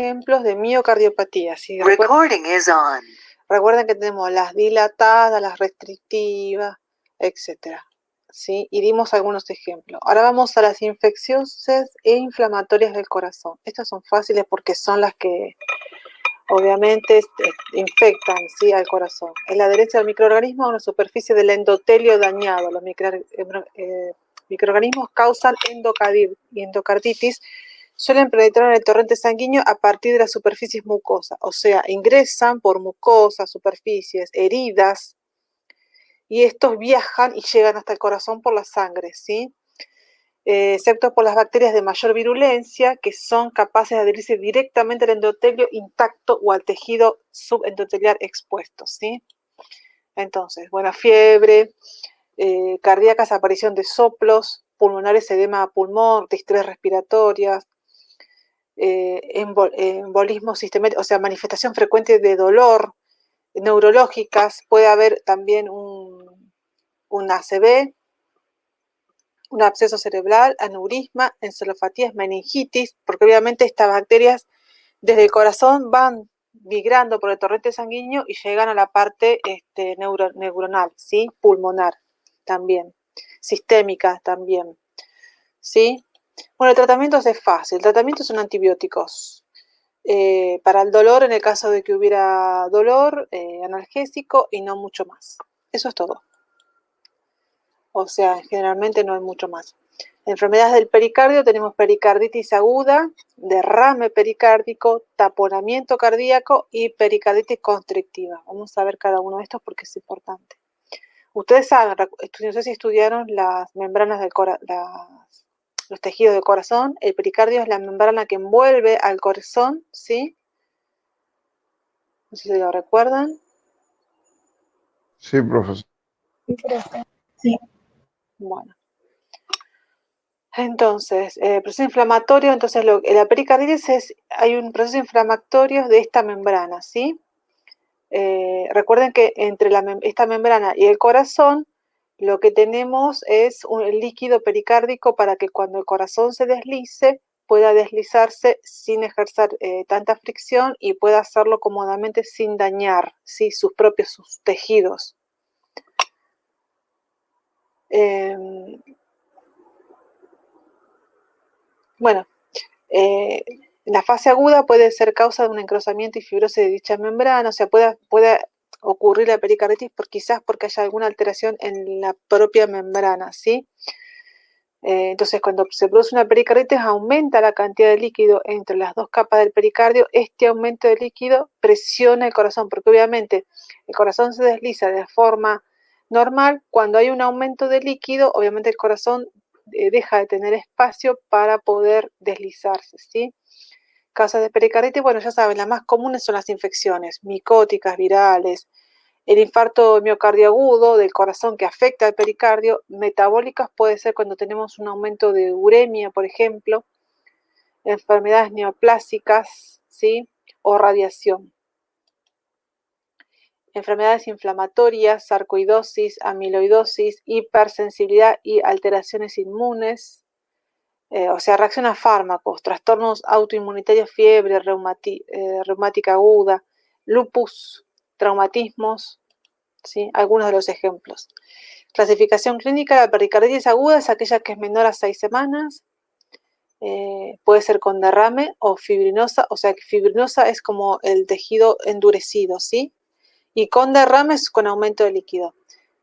ejemplos de miocardiopatía. ¿Sí? Recording is on. Recuerden que tenemos las dilatadas, las restrictivas, etc. ¿Sí? Y dimos algunos ejemplos. Ahora vamos a las infecciosas e inflamatorias del corazón. Estas son fáciles porque son las que obviamente infectan, ¿sí?, al corazón. Es la adherencia del microorganismo a una superficie del endotelio dañado. Los microorganismos causan endocarditis. Suelen penetrar en el torrente sanguíneo a partir de las superficies mucosas, o sea, ingresan por mucosas, superficies, heridas, y estos viajan y llegan hasta el corazón por la sangre, ¿sí? Excepto por las bacterias de mayor virulencia, que son capaces de adherirse directamente al endotelio intacto o al tejido subendotelial expuesto, ¿sí? Entonces, buena fiebre, cardíacas, aparición de soplos, pulmonares, edema a pulmón, distrés respiratorias, embolismo sistemático, o sea, manifestación frecuente de dolor, neurológicas, puede haber también un ACV, un absceso cerebral, aneurisma, encefalopatías, meningitis, porque obviamente estas bacterias desde el corazón van migrando por el torrente sanguíneo y llegan a la parte neuronal, ¿sí? Pulmonar también, sistémica también, ¿sí? Bueno, el tratamiento es fácil, el tratamiento son antibióticos. Para el dolor, en el caso de que hubiera dolor, analgésico y no mucho más. Eso es todo. O sea, generalmente no hay mucho más. Enfermedades del pericardio, tenemos pericarditis aguda, derrame pericárdico, taponamiento cardíaco y pericarditis constrictiva. Vamos a ver cada uno de estos porque es importante. Ustedes saben, no sé si estudiaron las membranas del corazón, los tejidos del corazón. El pericardio es la membrana que envuelve al corazón, ¿sí? No sé si lo recuerdan. Sí, profesor. Sí. Bueno. Entonces, proceso inflamatorio, entonces la pericarditis hay un proceso inflamatorio de esta membrana, ¿sí? Recuerden que entre esta membrana y el corazón, lo que tenemos es un líquido pericárdico para que cuando el corazón se deslice, pueda deslizarse sin ejercer tanta fricción y pueda hacerlo cómodamente sin dañar, ¿sí?, sus tejidos. Bueno, la fase aguda puede ser causa de un engrosamiento y fibrosis de dicha membrana, o sea, puede ocurrir la pericarditis quizás porque haya alguna alteración en la propia membrana, ¿sí? Entonces, cuando se produce una pericarditis, aumenta la cantidad de líquido entre las dos capas del pericardio. Este aumento de líquido presiona el corazón, porque obviamente el corazón se desliza de forma normal. Cuando hay un aumento de líquido, obviamente el corazón deja de tener espacio para poder deslizarse, ¿sí? Causas de pericarditis, bueno, ya saben, las más comunes son las infecciones micóticas, virales, el infarto miocardio agudo del corazón que afecta al pericardio. Metabólicas puede ser cuando tenemos un aumento de uremia, por ejemplo, enfermedades neoplásicas, ¿sí?, o radiación. Enfermedades inflamatorias, sarcoidosis, amiloidosis, hipersensibilidad y alteraciones inmunes, o sea, reacción a fármacos, trastornos autoinmunitarios, fiebre reumática aguda, lupus, traumatismos, ¿sí? Algunos de los ejemplos. Clasificación clínica: la pericarditis aguda es aquella que es menor a 6 semanas, puede ser con derrame o fibrinosa, o sea que fibrinosa es como el tejido endurecido, ¿sí? Y con derrame es con aumento de líquido.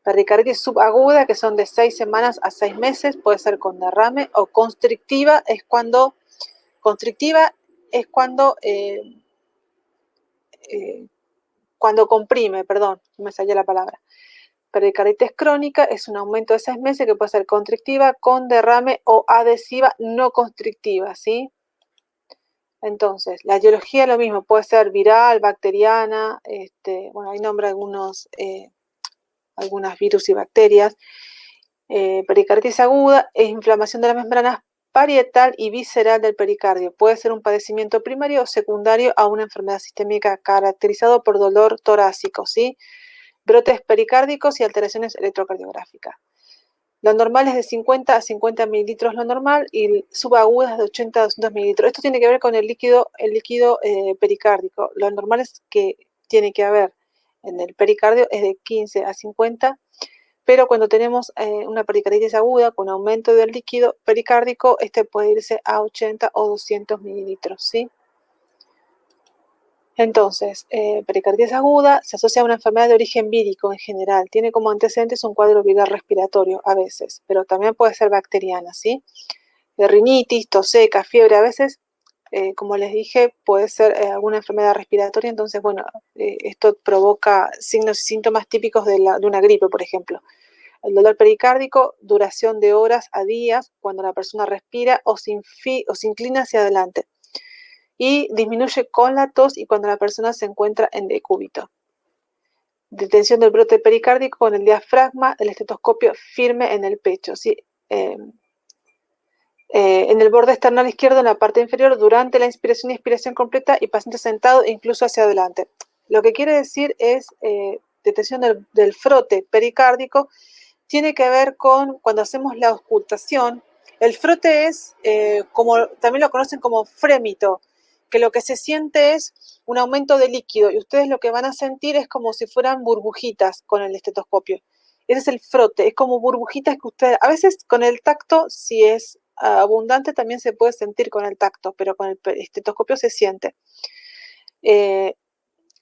Pericarditis subaguda, que son de 6 semanas a 6 meses, puede ser con derrame, o constrictiva es cuando comprime, perdón, no me salió la palabra. Pericarditis crónica es un aumento de 6 meses que puede ser constrictiva, con derrame o adhesiva no constrictiva, ¿sí? Entonces, la etiología lo mismo, puede ser viral, bacteriana, bueno, ahí nombra algunas virus y bacterias. Pericarditis aguda es inflamación de las membranas parietal y visceral del pericardio. Puede ser un padecimiento primario o secundario a una enfermedad sistémica caracterizado por dolor torácico, ¿sí?, brotes pericárdicos y alteraciones electrocardiográficas. Lo normal es de 50 a 50 mililitros lo normal y subagudas de 80 a 200 mililitros. Esto tiene que ver con el líquido pericárdico. Lo normal es que tiene que haber en el pericardio es de 15 a 50, pero cuando tenemos una pericarditis aguda con aumento del líquido pericárdico, este puede irse a 80 o 200 mililitros, ¿sí? Entonces, pericarditis aguda se asocia a una enfermedad de origen vírico en general. Tiene como antecedentes un cuadro viral respiratorio a veces, pero también puede ser bacteriana, ¿sí? De rinitis, tos seca, fiebre, a veces, como les dije, puede ser alguna enfermedad respiratoria. Entonces, bueno, esto provoca signos y síntomas típicos de una gripe, por ejemplo. El dolor pericárdico, duración de horas a días cuando la persona respira o se inclina hacia adelante. Y disminuye con la tos y cuando la persona se encuentra en decúbito. Detención del brote pericárdico con el diafragma, el estetoscopio firme en el pecho, ¿sí? En el borde externo izquierdo, en la parte inferior, durante la inspiración y expiración completa y paciente sentado e incluso hacia adelante. Lo que quiere decir es detención del frote pericárdico. Tiene que ver con cuando hacemos la auscultación. El frote es, como también lo conocen como frémito, que lo que se siente es un aumento de líquido y ustedes lo que van a sentir es como si fueran burbujitas con el estetoscopio. Ese es el frote, es como burbujitas que ustedes, a veces con el tacto, si es abundante, también se puede sentir con el tacto, pero con el estetoscopio se siente.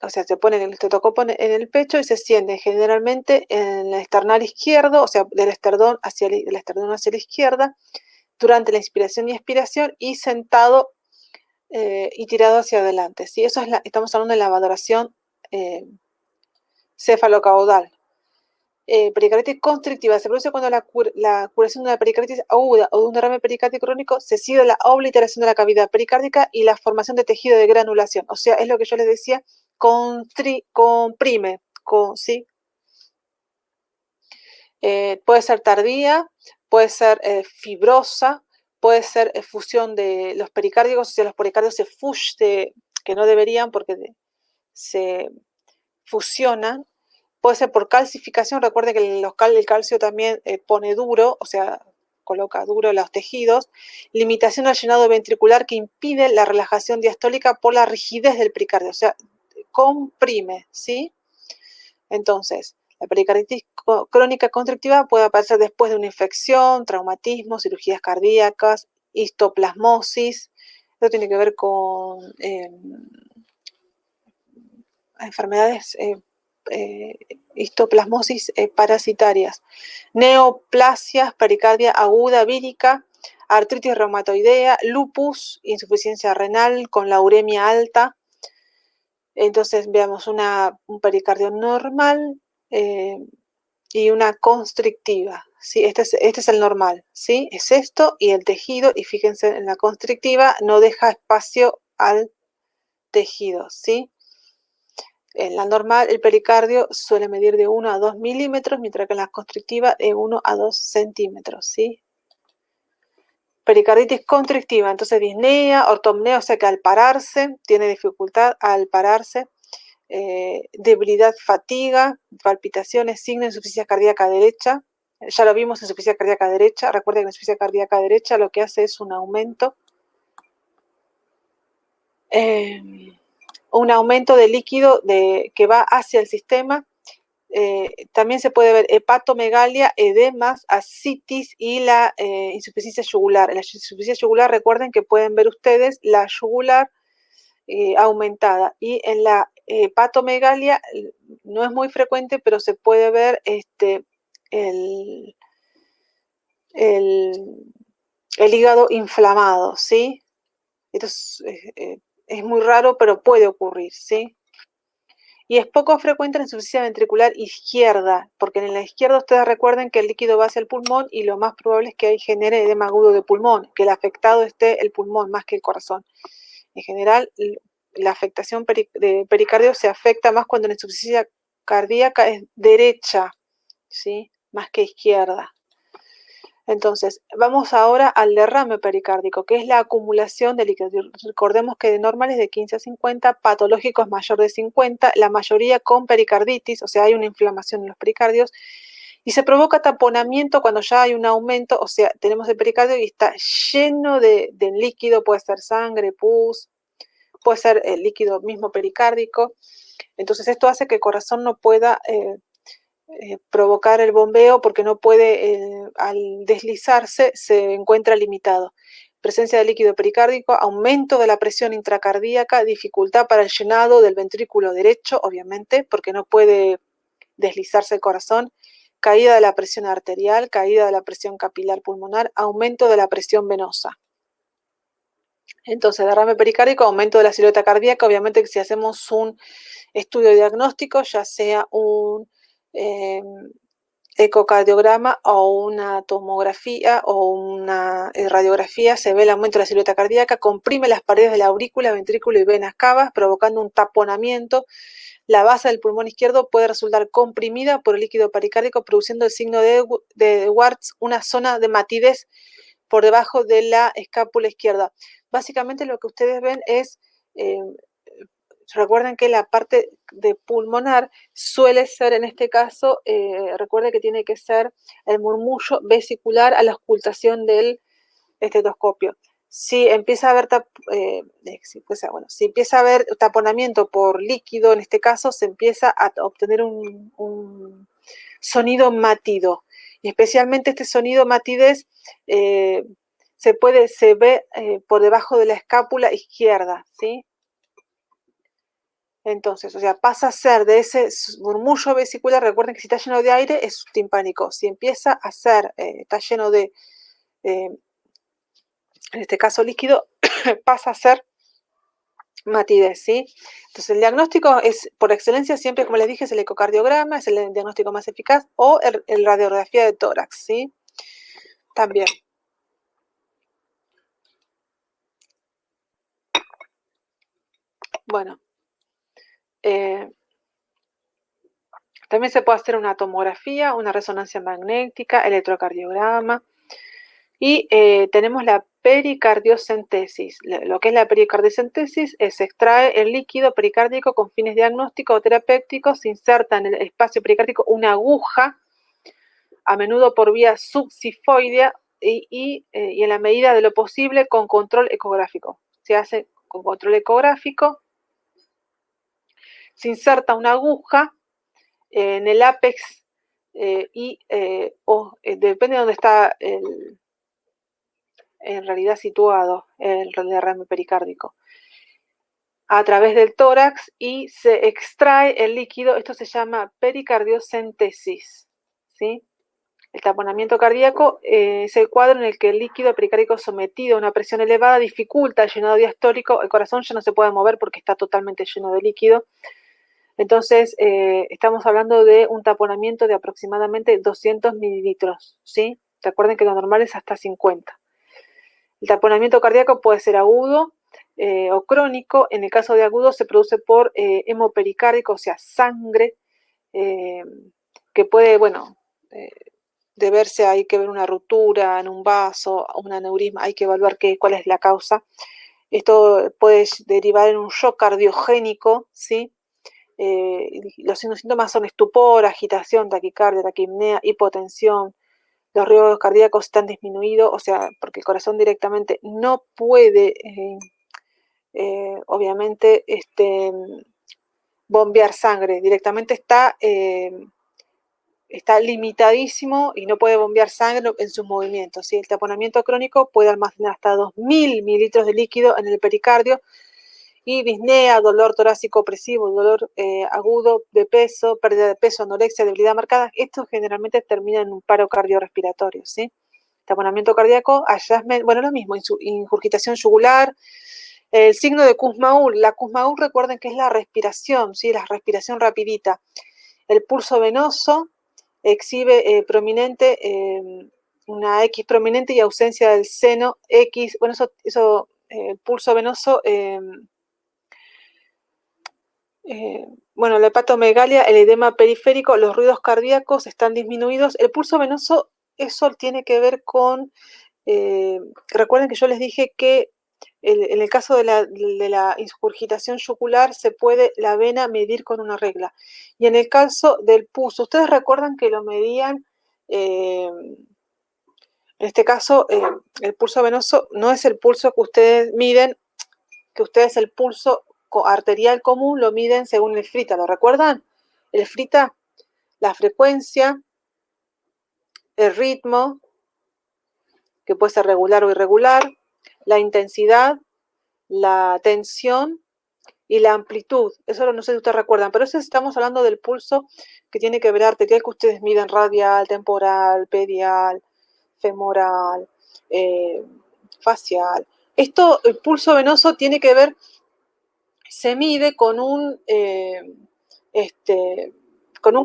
O sea, se pone el estetoscopio en el pecho y se siente generalmente en el esternal izquierdo, o sea, del esternón hacia la izquierda, durante la inspiración y expiración y sentado y tirado hacia adelante. ¿Sí? Eso es estamos hablando de la valoración cefalocaudal. Pericarditis constrictiva se produce cuando la curación de una pericarditis aguda o de un derrame pericárdico crónico se sigue la obliteración de la cavidad pericárdica y la formación de tejido de granulación. O sea, es lo que yo les decía, comprime, ¿sí? Puede ser tardía, puede ser fibrosa, puede ser fusión de los pericárdios, o sea, los pericardios que no deberían porque se fusionan. Puede ser por calcificación, recuerden que el calcio también pone duro, o sea, coloca duro los tejidos. Limitación al llenado ventricular que impide la relajación diastólica por la rigidez del pericardio, o sea, comprime, ¿sí? Entonces, la pericarditis crónica constrictiva puede aparecer después de una infección, traumatismo, cirugías cardíacas, histoplasmosis. Esto tiene que ver con enfermedades histoplasmosis parasitarias, neoplasias, pericardia aguda vírica, artritis reumatoidea, lupus, insuficiencia renal con la uremia alta. Entonces veamos un pericardio normal y una constrictiva, ¿sí? Este es el normal, ¿sí? Es esto y el tejido, y fíjense en la constrictiva no deja espacio al tejido, ¿sí? En la normal, el pericardio suele medir de 1 a 2 milímetros, mientras que en la constrictiva de 1 a 2 centímetros, ¿sí? Pericarditis constrictiva, entonces disnea, ortopnea, o sea que al pararse, tiene dificultad al pararse, debilidad, fatiga, palpitaciones, signo de insuficiencia cardíaca derecha. Ya lo vimos en insuficiencia cardíaca derecha. Recuerden que la insuficiencia cardíaca derecha lo que hace es un aumento de líquido que va hacia el sistema. También se puede ver hepatomegalia, edemas, ascitis y la insuficiencia yugular. En la insuficiencia yugular, recuerden que pueden ver ustedes la yugular aumentada, y en la hepatomegalia no es muy frecuente, pero se puede ver el hígado inflamado, ¿sí? Esto es muy raro, pero puede ocurrir, ¿sí? Y es poco frecuente la insuficiencia ventricular izquierda, porque en la izquierda ustedes recuerden que el líquido va hacia el pulmón y lo más probable es que ahí genere edema agudo de pulmón, que el afectado esté el pulmón más que el corazón. En general, la afectación de pericardio se afecta más cuando la insuficiencia cardíaca es derecha, ¿sí? Más que izquierda. Entonces, vamos ahora al derrame pericárdico, que es la acumulación de líquidos. Recordemos que de normal es de 15 a 50, patológico es mayor de 50, la mayoría con pericarditis, o sea, hay una inflamación en los pericardios, Y se provoca taponamiento cuando ya hay un aumento, o sea, tenemos el pericardio y está lleno de líquido, puede ser sangre, pus, puede ser el líquido mismo pericárdico. Entonces esto hace que el corazón no pueda provocar el bombeo porque no puede, al deslizarse, se encuentra limitado. Presencia de líquido pericárdico, aumento de la presión intracardíaca, dificultad para el llenado del ventrículo derecho, obviamente, porque no puede deslizarse el corazón, caída de la presión arterial, caída de la presión capilar pulmonar, aumento de la presión venosa. Entonces, derrame pericárdico, aumento de la silueta cardíaca. Obviamente que si hacemos un estudio diagnóstico, ya sea un ecocardiograma o una tomografía o una radiografía, se ve el aumento de la silueta cardíaca, comprime las paredes de la aurícula, ventrículo y venas cavas, provocando un taponamiento. La base del pulmón izquierdo puede resultar comprimida por el líquido pericárdico, produciendo el signo de Warts, una zona de matidez por debajo de la escápula izquierda. Básicamente lo que ustedes ven es, recuerden que la parte de pulmonar suele ser, en este caso, recuerden que tiene que ser el murmullo vesicular a la auscultación del estetoscopio. Si empieza a haber si empieza a haber taponamiento por líquido, en este caso, se empieza a obtener un sonido matido. Y especialmente este sonido matidez se ve por debajo de la escápula izquierda, ¿sí? Entonces, o sea, pasa a ser de ese murmullo vesicular, recuerden que si está lleno de aire es timpánico. Si empieza a ser, está lleno de, en este caso líquido, pasa a ser matidez, ¿sí? Entonces el diagnóstico es, por excelencia, siempre, como les dije, es el ecocardiograma, es el diagnóstico más eficaz, o el radiografía de tórax, ¿sí? También. Bueno. También se puede hacer una tomografía, una resonancia magnética, electrocardiograma. Y tenemos la pericardiocentesis. Lo que es la pericardiocentesis es se extrae el líquido pericárdico con fines diagnósticos o terapéuticos, se inserta en el espacio pericárdico una aguja, a menudo por vía subsifoidea y en la medida de lo posible con control ecográfico. Se hace con control ecográfico, se inserta una aguja en el ápex depende de dónde está en realidad situado el derrame pericárdico, a través del tórax y se extrae el líquido. Esto se llama pericardiocentesis, ¿sí? El taponamiento cardíaco es el cuadro en el que el líquido pericárdico sometido a una presión elevada dificulta el llenado diastólico. El corazón ya no se puede mover porque está totalmente lleno de líquido. Entonces, estamos hablando de un taponamiento de aproximadamente 200 mililitros, ¿sí? Recuerden que lo normal es hasta 50. El taponamiento cardíaco puede ser agudo o crónico. En el caso de agudo se produce por hemopericárdico, o sea, sangre, que puede, deberse, hay que ver una ruptura en un vaso, un aneurisma, hay que evaluar cuál es la causa. Esto puede derivar en un shock cardiogénico, ¿sí? Los síntomas son estupor, agitación, taquicardia, taquipnea, hipotensión. Los riesgos cardíacos están disminuidos, o sea, porque el corazón directamente no puede, obviamente, bombear sangre. Directamente está limitadísimo y no puede bombear sangre en sus movimientos, ¿sí? El taponamiento crónico puede almacenar hasta 2.000 mililitros de líquido en el pericardio, y disnea, dolor torácico opresivo, dolor agudo de peso, pérdida de peso, anorexia, debilidad marcada. Esto generalmente termina en un paro cardiorrespiratorio, ¿sí? Taponamiento cardíaco, lo mismo, ingurgitación yugular. El signo de Kussmaul. La Kussmaul, recuerden que es la respiración, ¿sí? La respiración rapidita. El pulso venoso exhibe prominente, una X prominente y ausencia del seno X. Bueno, el pulso venoso... la hepatomegalia, el edema periférico, los ruidos cardíacos están disminuidos. El pulso venoso, eso tiene que ver con, recuerden que yo les dije que en el caso de la ingurgitación yugular se puede la vena medir con una regla. Y en el caso del pulso, ustedes recuerdan que lo medían En este caso, el pulso venoso no es el pulso que ustedes miden, que ustedes el pulso arterial común lo miden según el FRITA, ¿lo recuerdan? El FRITA, la frecuencia, el ritmo, que puede ser regular o irregular, la intensidad, la tensión y la amplitud. Eso no sé si ustedes recuerdan, pero eso estamos hablando del pulso que tiene que ver arterial que ustedes miden radial, temporal, pedial, femoral, facial. Esto, el pulso venoso tiene que ver, se mide con un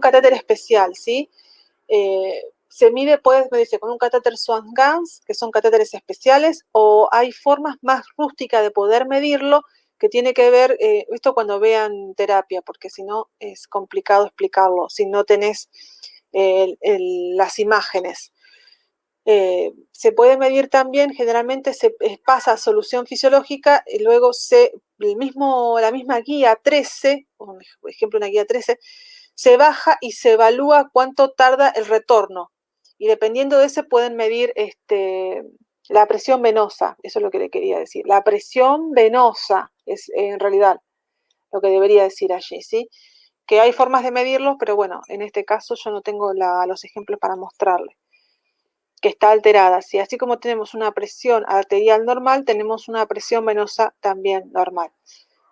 catéter especial, ¿sí? Se mide, puedes medirse con un catéter Swan-Ganz, que son catéteres especiales, o hay formas más rústicas de poder medirlo, que tiene que ver, esto cuando vean terapia, porque si no es complicado explicarlo, si no tenés las imágenes. Se puede medir también, generalmente se pasa a solución fisiológica y luego la misma guía 13, por ejemplo una guía 13, se baja y se evalúa cuánto tarda el retorno. Y dependiendo de ese pueden medir la presión venosa, eso es lo que le quería decir. La presión venosa es en realidad lo que debería decir allí, ¿sí? Que hay formas de medirlo, pero bueno, en este caso yo no tengo los ejemplos para mostrarles. Que está alterada, ¿sí? Así como tenemos una presión arterial normal, tenemos una presión venosa también normal.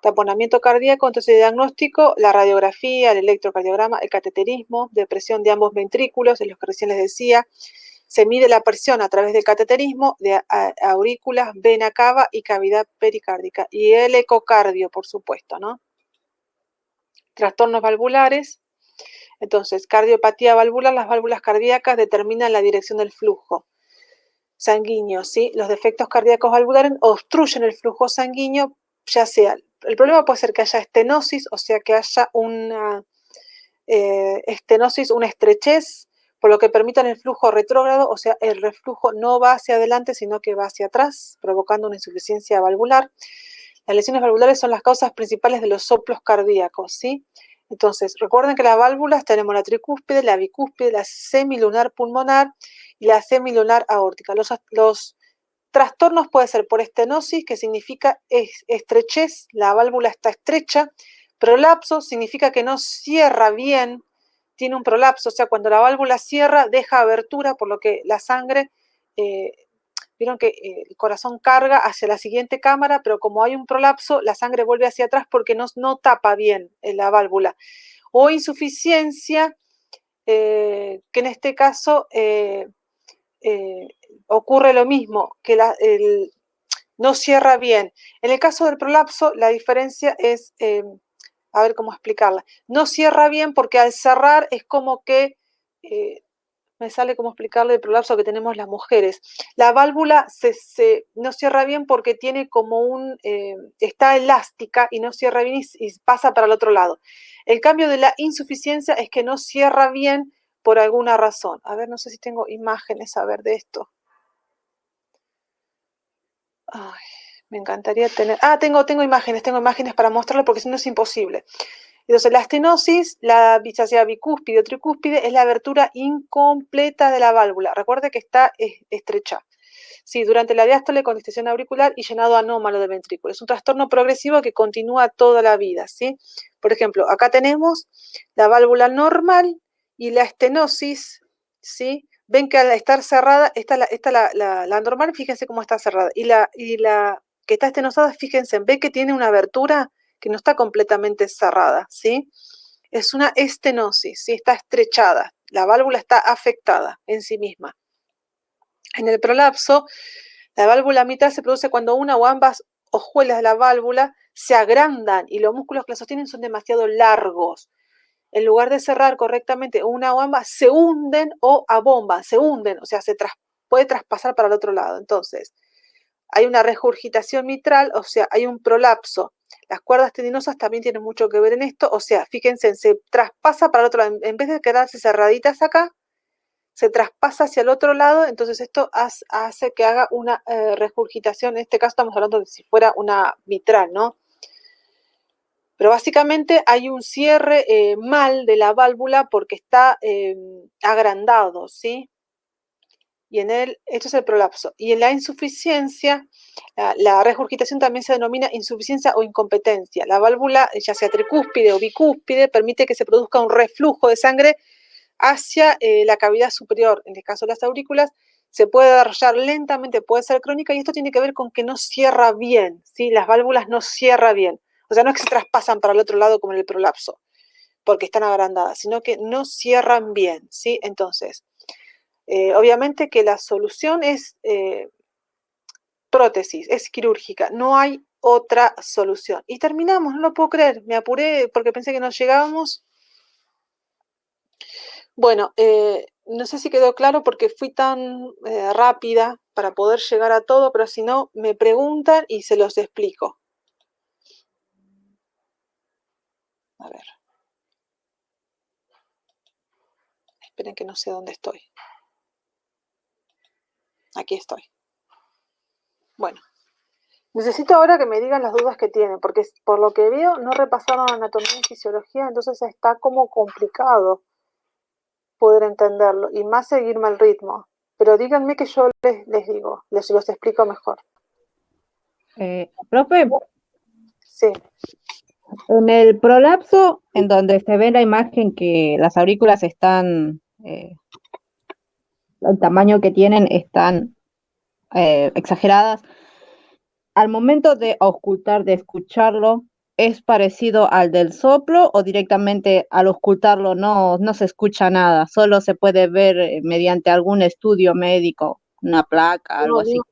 Taponamiento cardíaco, entonces el diagnóstico, la radiografía, el electrocardiograma, el cateterismo de presión de ambos ventrículos, en los que recién les decía, se mide la presión a través del cateterismo de aurículas, vena cava y cavidad pericárdica, y el ecocardio, por supuesto, ¿no? Trastornos valvulares, entonces, cardiopatía valvular, las válvulas cardíacas determinan la dirección del flujo sanguíneo, ¿sí? Los defectos cardíacos valvulares obstruyen el flujo sanguíneo, ya sea, el problema puede ser que haya estenosis, o sea, que haya una estenosis, una estrechez, por lo que permitan el flujo retrógrado, o sea, el reflujo no va hacia adelante, sino que va hacia atrás, provocando una insuficiencia valvular. Las lesiones valvulares son las causas principales de los soplos cardíacos, ¿sí? Entonces, recuerden que las válvulas tenemos la tricúspide, la bicúspide, la semilunar pulmonar y la semilunar aórtica. Los trastornos pueden ser por estenosis, que significa estrechez, la válvula está estrecha. Prolapso significa que no cierra bien, tiene un prolapso, o sea, cuando la válvula cierra, deja abertura, por lo que la sangre, vieron que el corazón carga hacia la siguiente cámara, pero como hay un prolapso, la sangre vuelve hacia atrás porque no tapa bien la válvula. O insuficiencia, que en este caso ocurre lo mismo, que no cierra bien. En el caso del prolapso, la diferencia es, a ver cómo explicarla, no cierra bien porque al cerrar es como que, me sale cómo explicarle el prolapso que tenemos las mujeres. La válvula no cierra bien porque tiene como está elástica y no cierra bien y pasa para el otro lado. El cambio de la insuficiencia es que no cierra bien por alguna razón. A ver, no sé si tengo imágenes a ver de esto. Ay, me encantaría tener. Tengo imágenes para mostrarlo porque si no es imposible. Entonces, la estenosis, ya sea bicúspide o tricúspide, es la abertura incompleta de la válvula. Recuerde que está estrecha. Sí, durante la diástole con distensión auricular y llenado anómalo de ventrículo. Es un trastorno progresivo que continúa toda la vida, ¿sí? Por ejemplo, acá tenemos la válvula normal y la estenosis, ¿sí? Ven que al estar cerrada, la normal, fíjense cómo está cerrada. Y la que está estenosada, fíjense, ven que tiene una abertura que no está completamente cerrada, ¿sí? Es una estenosis, ¿sí? Está estrechada. La válvula está afectada en sí misma. En el prolapso, la válvula mitral se produce cuando una o ambas hojuelas de la válvula se agrandan y los músculos que la sostienen son demasiado largos. En lugar de cerrar correctamente una o ambas, se hunden o abomban, se hunden, o sea, puede traspasar para el otro lado. Entonces, hay una regurgitación mitral, o sea, hay un prolapso. Las cuerdas tendinosas también tienen mucho que ver en esto, o sea, fíjense, se traspasa para el otro lado. En vez de quedarse cerraditas acá, se traspasa hacia el otro lado, entonces esto hace que haga una regurgitación. En este caso estamos hablando de si fuera una mitral, ¿no? Pero Pero básicamente hay un cierre mal de la válvula porque está agrandado, ¿sí? Y en esto es el prolapso. Y en la insuficiencia, la regurgitación también se denomina insuficiencia o incompetencia. La válvula, ya sea tricúspide o bicúspide, permite que se produzca un reflujo de sangre hacia la cavidad superior. En el caso de las aurículas, se puede desarrollar lentamente, puede ser crónica, y esto tiene que ver con que no cierra bien, ¿sí? Las válvulas no cierran bien. O sea, no es que se traspasan para el otro lado como en el prolapso, porque están agrandadas, sino que no cierran bien, ¿sí? Entonces, obviamente que la solución es prótesis, es quirúrgica, no hay otra solución. Y terminamos, no lo puedo creer, me apuré porque pensé que no llegábamos. Bueno, no sé si quedó claro porque fui tan rápida para poder llegar a todo, pero si no, me preguntan y se los explico. A ver. Esperen que no sé dónde estoy. Aquí estoy. Bueno, necesito ahora que me digan las dudas que tienen, porque por lo que veo no repasaron anatomía y fisiología, entonces está como complicado poder entenderlo y más seguirme el ritmo. Pero díganme que yo les digo, les los explico mejor. Profe, Sí. en el prolapso, en donde se ve la imagen que las aurículas están, el tamaño que tienen están exageradas, al momento de ocultar, de escucharlo, ¿es parecido al del soplo o directamente al ocultarlo no se escucha nada? Solo se puede ver mediante algún estudio médico, una placa, algo así. No.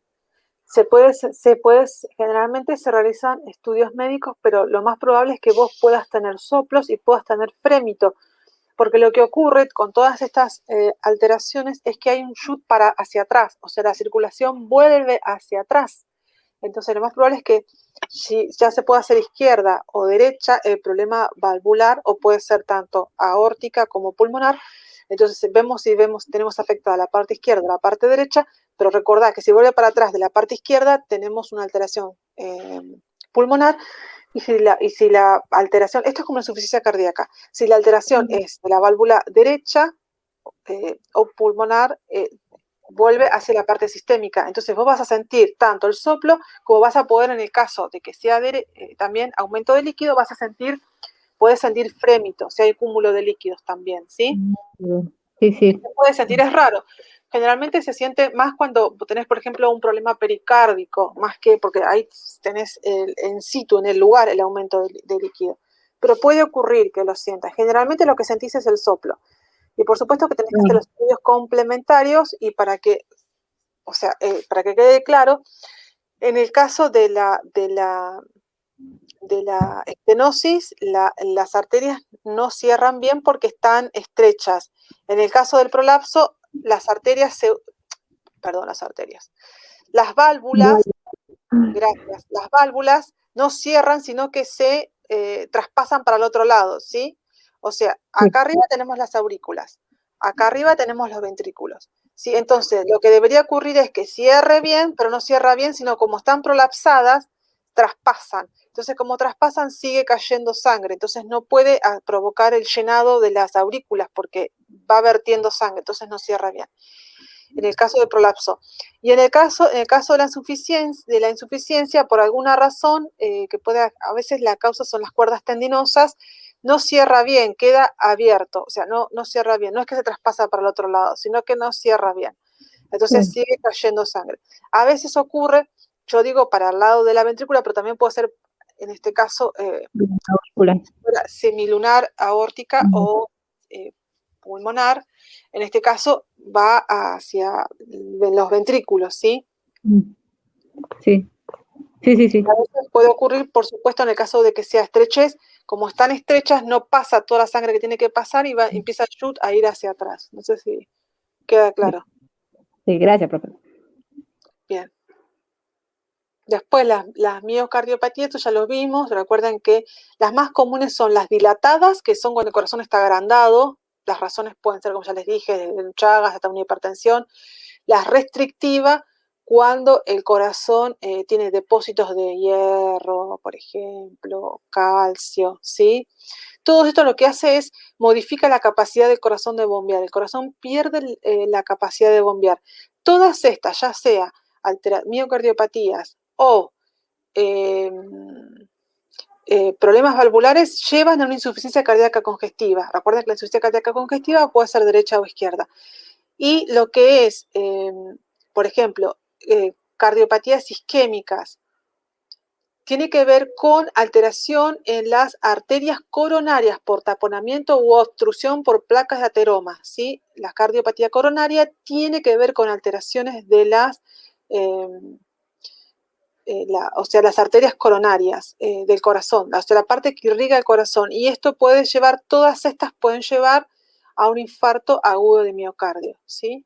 Generalmente se realizan estudios médicos, pero lo más probable es que vos puedas tener soplos y puedas tener frémito, porque lo que ocurre con todas estas alteraciones es que hay un shoot hacia atrás, o sea, la circulación vuelve hacia atrás. Entonces, lo más probable es que si ya se pueda hacer izquierda o derecha, el problema valvular, o puede ser tanto aórtica como pulmonar. Entonces, tenemos afectada la parte izquierda, la parte derecha, pero recordad que si vuelve para atrás de la parte izquierda, tenemos una alteración pulmonar. Y si la alteración, esto es como una insuficiencia cardíaca, si la alteración es de la válvula derecha o pulmonar, vuelve hacia la parte sistémica. Entonces vos vas a sentir tanto el soplo como vas a poder, en el caso de que sea también aumento de líquido, puedes sentir frémito, si hay cúmulo de líquidos también, ¿sí? Sí, sí. Se puede sentir, es raro. Generalmente se siente más cuando tenés, por ejemplo, un problema pericárdico, más que porque ahí tenés en situ, en el lugar, el aumento de líquido. Pero puede ocurrir que lo sientas. Generalmente lo que sentís es el soplo. Y por supuesto que tenés que hacer los estudios complementarios y para que quede claro, en el caso de la estenosis, las arterias no cierran bien porque están estrechas. En el caso del prolapso, las válvulas, gracias, las válvulas no cierran, sino que se traspasan para el otro lado, ¿sí? O sea, acá arriba tenemos las aurículas, acá arriba tenemos los ventrículos, ¿sí? Entonces, lo que debería ocurrir es que cierre bien, pero no cierra bien, sino como están prolapsadas, traspasan. Entonces, como traspasan, sigue cayendo sangre, entonces no puede provocar el llenado de las aurículas porque va vertiendo sangre, entonces no cierra bien. En el caso del prolapso. Y en el caso de la insuficiencia, por alguna razón, a veces la causa son las cuerdas tendinosas, no cierra bien, queda abierto, o sea, no cierra bien, no es que se traspasa para el otro lado, sino que no cierra bien. Entonces sigue cayendo sangre. A veces ocurre, yo digo para el lado de la ventrícula, pero también puede ser, en este caso, semilunar, aórtica o pulmonar, en este caso va hacia los ventrículos, ¿sí? Sí. Sí. A veces puede ocurrir, por supuesto, en el caso de que sea estrechez, como están estrechas, no pasa toda la sangre que tiene que pasar y empieza el shoot a ir hacia atrás. No sé si queda claro. Sí, gracias, profesor. Bien. Después las miocardiopatías, esto ya lo vimos, recuerden que las más comunes son las dilatadas, que son cuando el corazón está agrandado, las razones pueden ser, como ya les dije, desde Chagas hasta una hipertensión. Las restrictivas, cuando el corazón tiene depósitos de hierro, por ejemplo, calcio, ¿sí? Todo esto lo que hace es modifica la capacidad del corazón de bombear. El corazón pierde la capacidad de bombear. Todas estas, ya sea miocardiopatías o problemas valvulares, llevan a una insuficiencia cardíaca congestiva. Recuerden que la insuficiencia cardíaca congestiva puede ser derecha o izquierda. Y lo que es, por ejemplo, cardiopatías isquémicas, tiene que ver con alteración en las arterias coronarias por taponamiento u obstrucción por placas de ateroma, ¿sí? La cardiopatía coronaria tiene que ver con alteraciones de las, o sea, las arterias coronarias del corazón, o sea, la parte que irriga el corazón. Y esto puede llevar, todas estas pueden llevar a un infarto agudo de miocardio, ¿sí?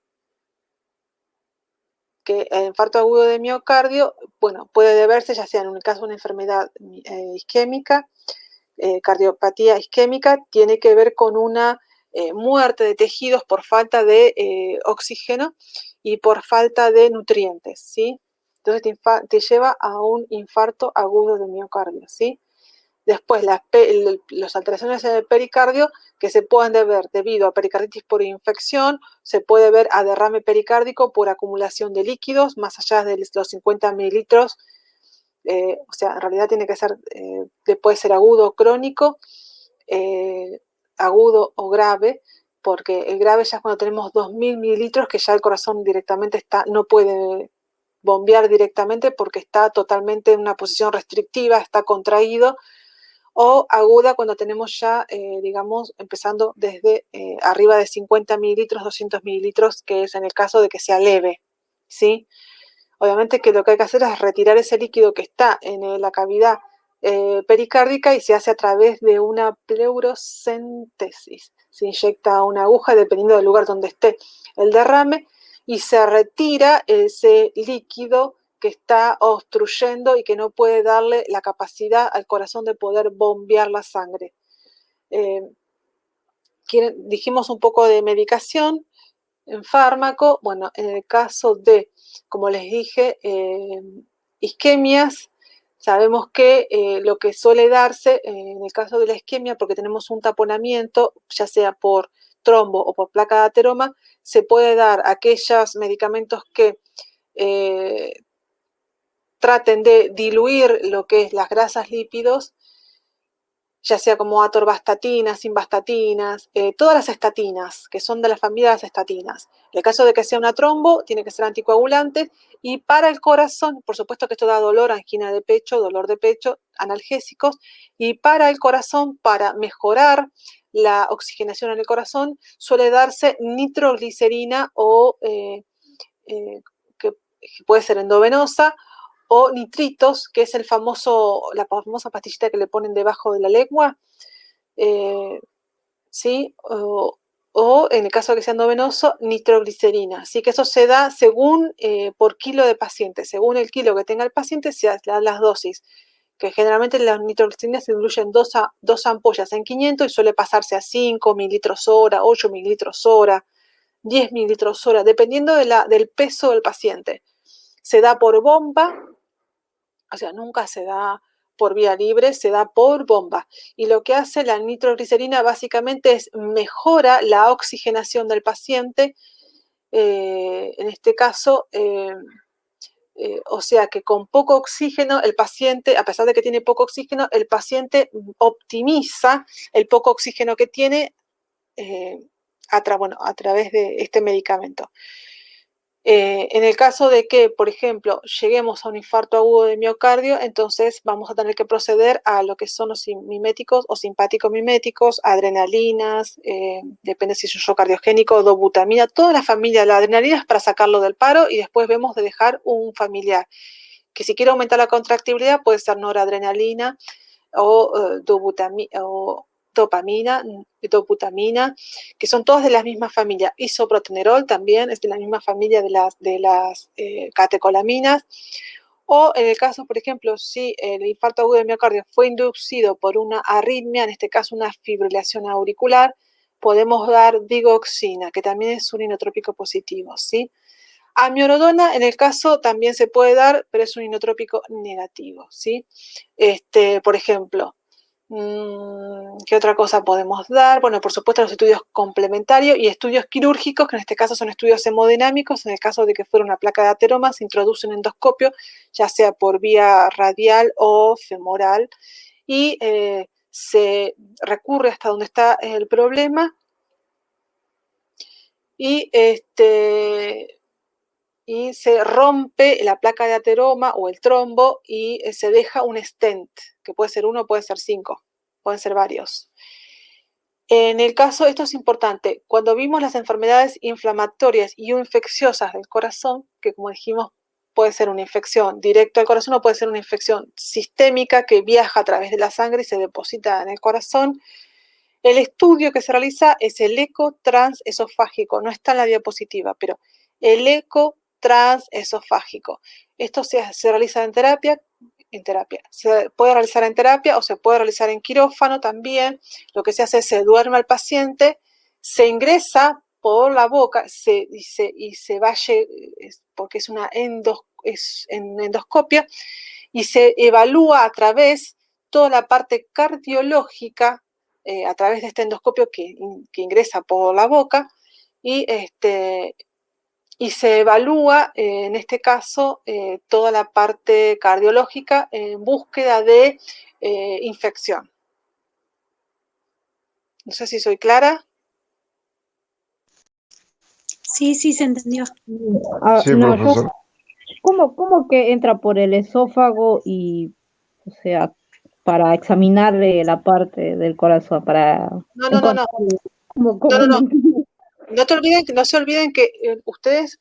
Que el infarto agudo de miocardio, bueno, puede deberse ya sea en el caso de una enfermedad isquémica, cardiopatía isquémica, tiene que ver con una muerte de tejidos por falta de oxígeno y por falta de nutrientes, ¿sí? Entonces te lleva a un infarto agudo de miocardio, ¿sí? Después, las alteraciones en el pericardio que se pueden deber debido a pericarditis por infección, se puede ver a derrame pericárdico por acumulación de líquidos más allá de los 50 mililitros. O sea, en realidad tiene que ser, puede ser agudo o crónico, agudo o grave, porque el grave ya es cuando tenemos 2000 mililitros que ya el corazón directamente no puede bombear directamente porque está totalmente en una posición restrictiva, está contraído, o aguda cuando tenemos ya, digamos, empezando desde arriba de 50 mililitros, 200 mililitros, que es en el caso de que sea leve, ¿sí? Obviamente que lo que hay que hacer es retirar ese líquido que está en la cavidad pericárdica y se hace a través de una pleurocentesis. Se inyecta una aguja dependiendo del lugar donde esté el derrame y se retira ese líquido que está obstruyendo y que no puede darle la capacidad al corazón de poder bombear la sangre. Dijimos un poco de medicación en fármaco. Bueno, en el caso de, como les dije, isquemias, sabemos que lo que suele darse en el caso de la isquemia, porque tenemos un taponamiento, ya sea por trombo o por placa de ateroma, se puede dar aquellos medicamentos que traten de diluir lo que es las grasas lípidos, ya sea como atorvastatinas, simvastatinas, todas las estatinas, que son de la familia de las estatinas. En el caso de que sea una trombo, tiene que ser anticoagulante. Y para el corazón, por supuesto que esto da dolor, angina de pecho, dolor de pecho, analgésicos. Y para el corazón, para mejorar la oxigenación en el corazón, suele darse nitroglicerina o que puede ser endovenosa, o nitritos, que es la famosa pastillita que le ponen debajo de la lengua, ¿sí? O en el caso de que sea endovenoso, nitroglicerina. Así que eso se da según por kilo de paciente, según el kilo que tenga el paciente, se dan las dosis, que generalmente las nitroglicerinas se diluyen dos ampollas en 500 y suele pasarse a 5 mililitros hora, 8 mililitros hora, 10 mililitros hora, dependiendo del peso del paciente. Se da por bomba, o sea, nunca se da por vía libre, se da por bomba. Y lo que hace la nitroglicerina básicamente es mejora la oxigenación del paciente, en este caso, o sea que con poco oxígeno el paciente, a pesar de que tiene poco oxígeno, el paciente optimiza el poco oxígeno que tiene a través de este medicamento. En el caso de que, por ejemplo, lleguemos a un infarto agudo de miocardio, entonces vamos a tener que proceder a lo que son los miméticos o simpáticos miméticos, adrenalinas, depende si es un shock cardiogénico, dobutamina, toda la familia de la adrenalina es para sacarlo del paro y después vemos de dejar un familiar. Que si quiere aumentar la contractibilidad puede ser noradrenalina o dopamina, dobutamina, que son todas de la misma familia. Isoprotenerol también es de la misma familia de las catecolaminas. O en el caso, por ejemplo, si el infarto agudo de miocardio fue inducido por una arritmia, en este caso una fibrilación auricular, podemos dar digoxina, que también es un inotrópico positivo, ¿sí? Amiodarona en el caso también se puede dar, pero es un inotrópico negativo, ¿sí? Por ejemplo, ¿qué otra cosa podemos dar? Bueno, por supuesto los estudios complementarios y estudios quirúrgicos, que en este caso son estudios hemodinámicos. En el caso de que fuera una placa de ateroma, se introduce un endoscopio, ya sea por vía radial o femoral, y se recurre hasta donde está el problema y se rompe la placa de ateroma o el trombo y se deja un stent, que puede ser uno, puede ser 5, pueden ser varios. En el caso, esto es importante, cuando vimos las enfermedades inflamatorias y o infecciosas del corazón, que como dijimos puede ser una infección directa al corazón o puede ser una infección sistémica que viaja a través de la sangre y se deposita en el corazón, el estudio que se realiza es el eco transesofágico, no está en la diapositiva, pero el eco transesofágico. Esto se realiza en terapia, se puede realizar en terapia o se puede realizar en quirófano también. Lo que se hace es se duerme al paciente, se ingresa por la boca y se va, porque es una endoscopia, y se evalúa a través toda la parte cardiológica a través de este endoscopio que ingresa por la boca y se evalúa, en este caso, toda la parte cardiológica en búsqueda de infección. No sé si soy clara. Sí, se entendió. Sí, No, profesor. ¿cómo que entra por el esófago y, o sea, para examinarle la parte del corazón, para No. encontrarle? ¿Cómo? No se olviden que ustedes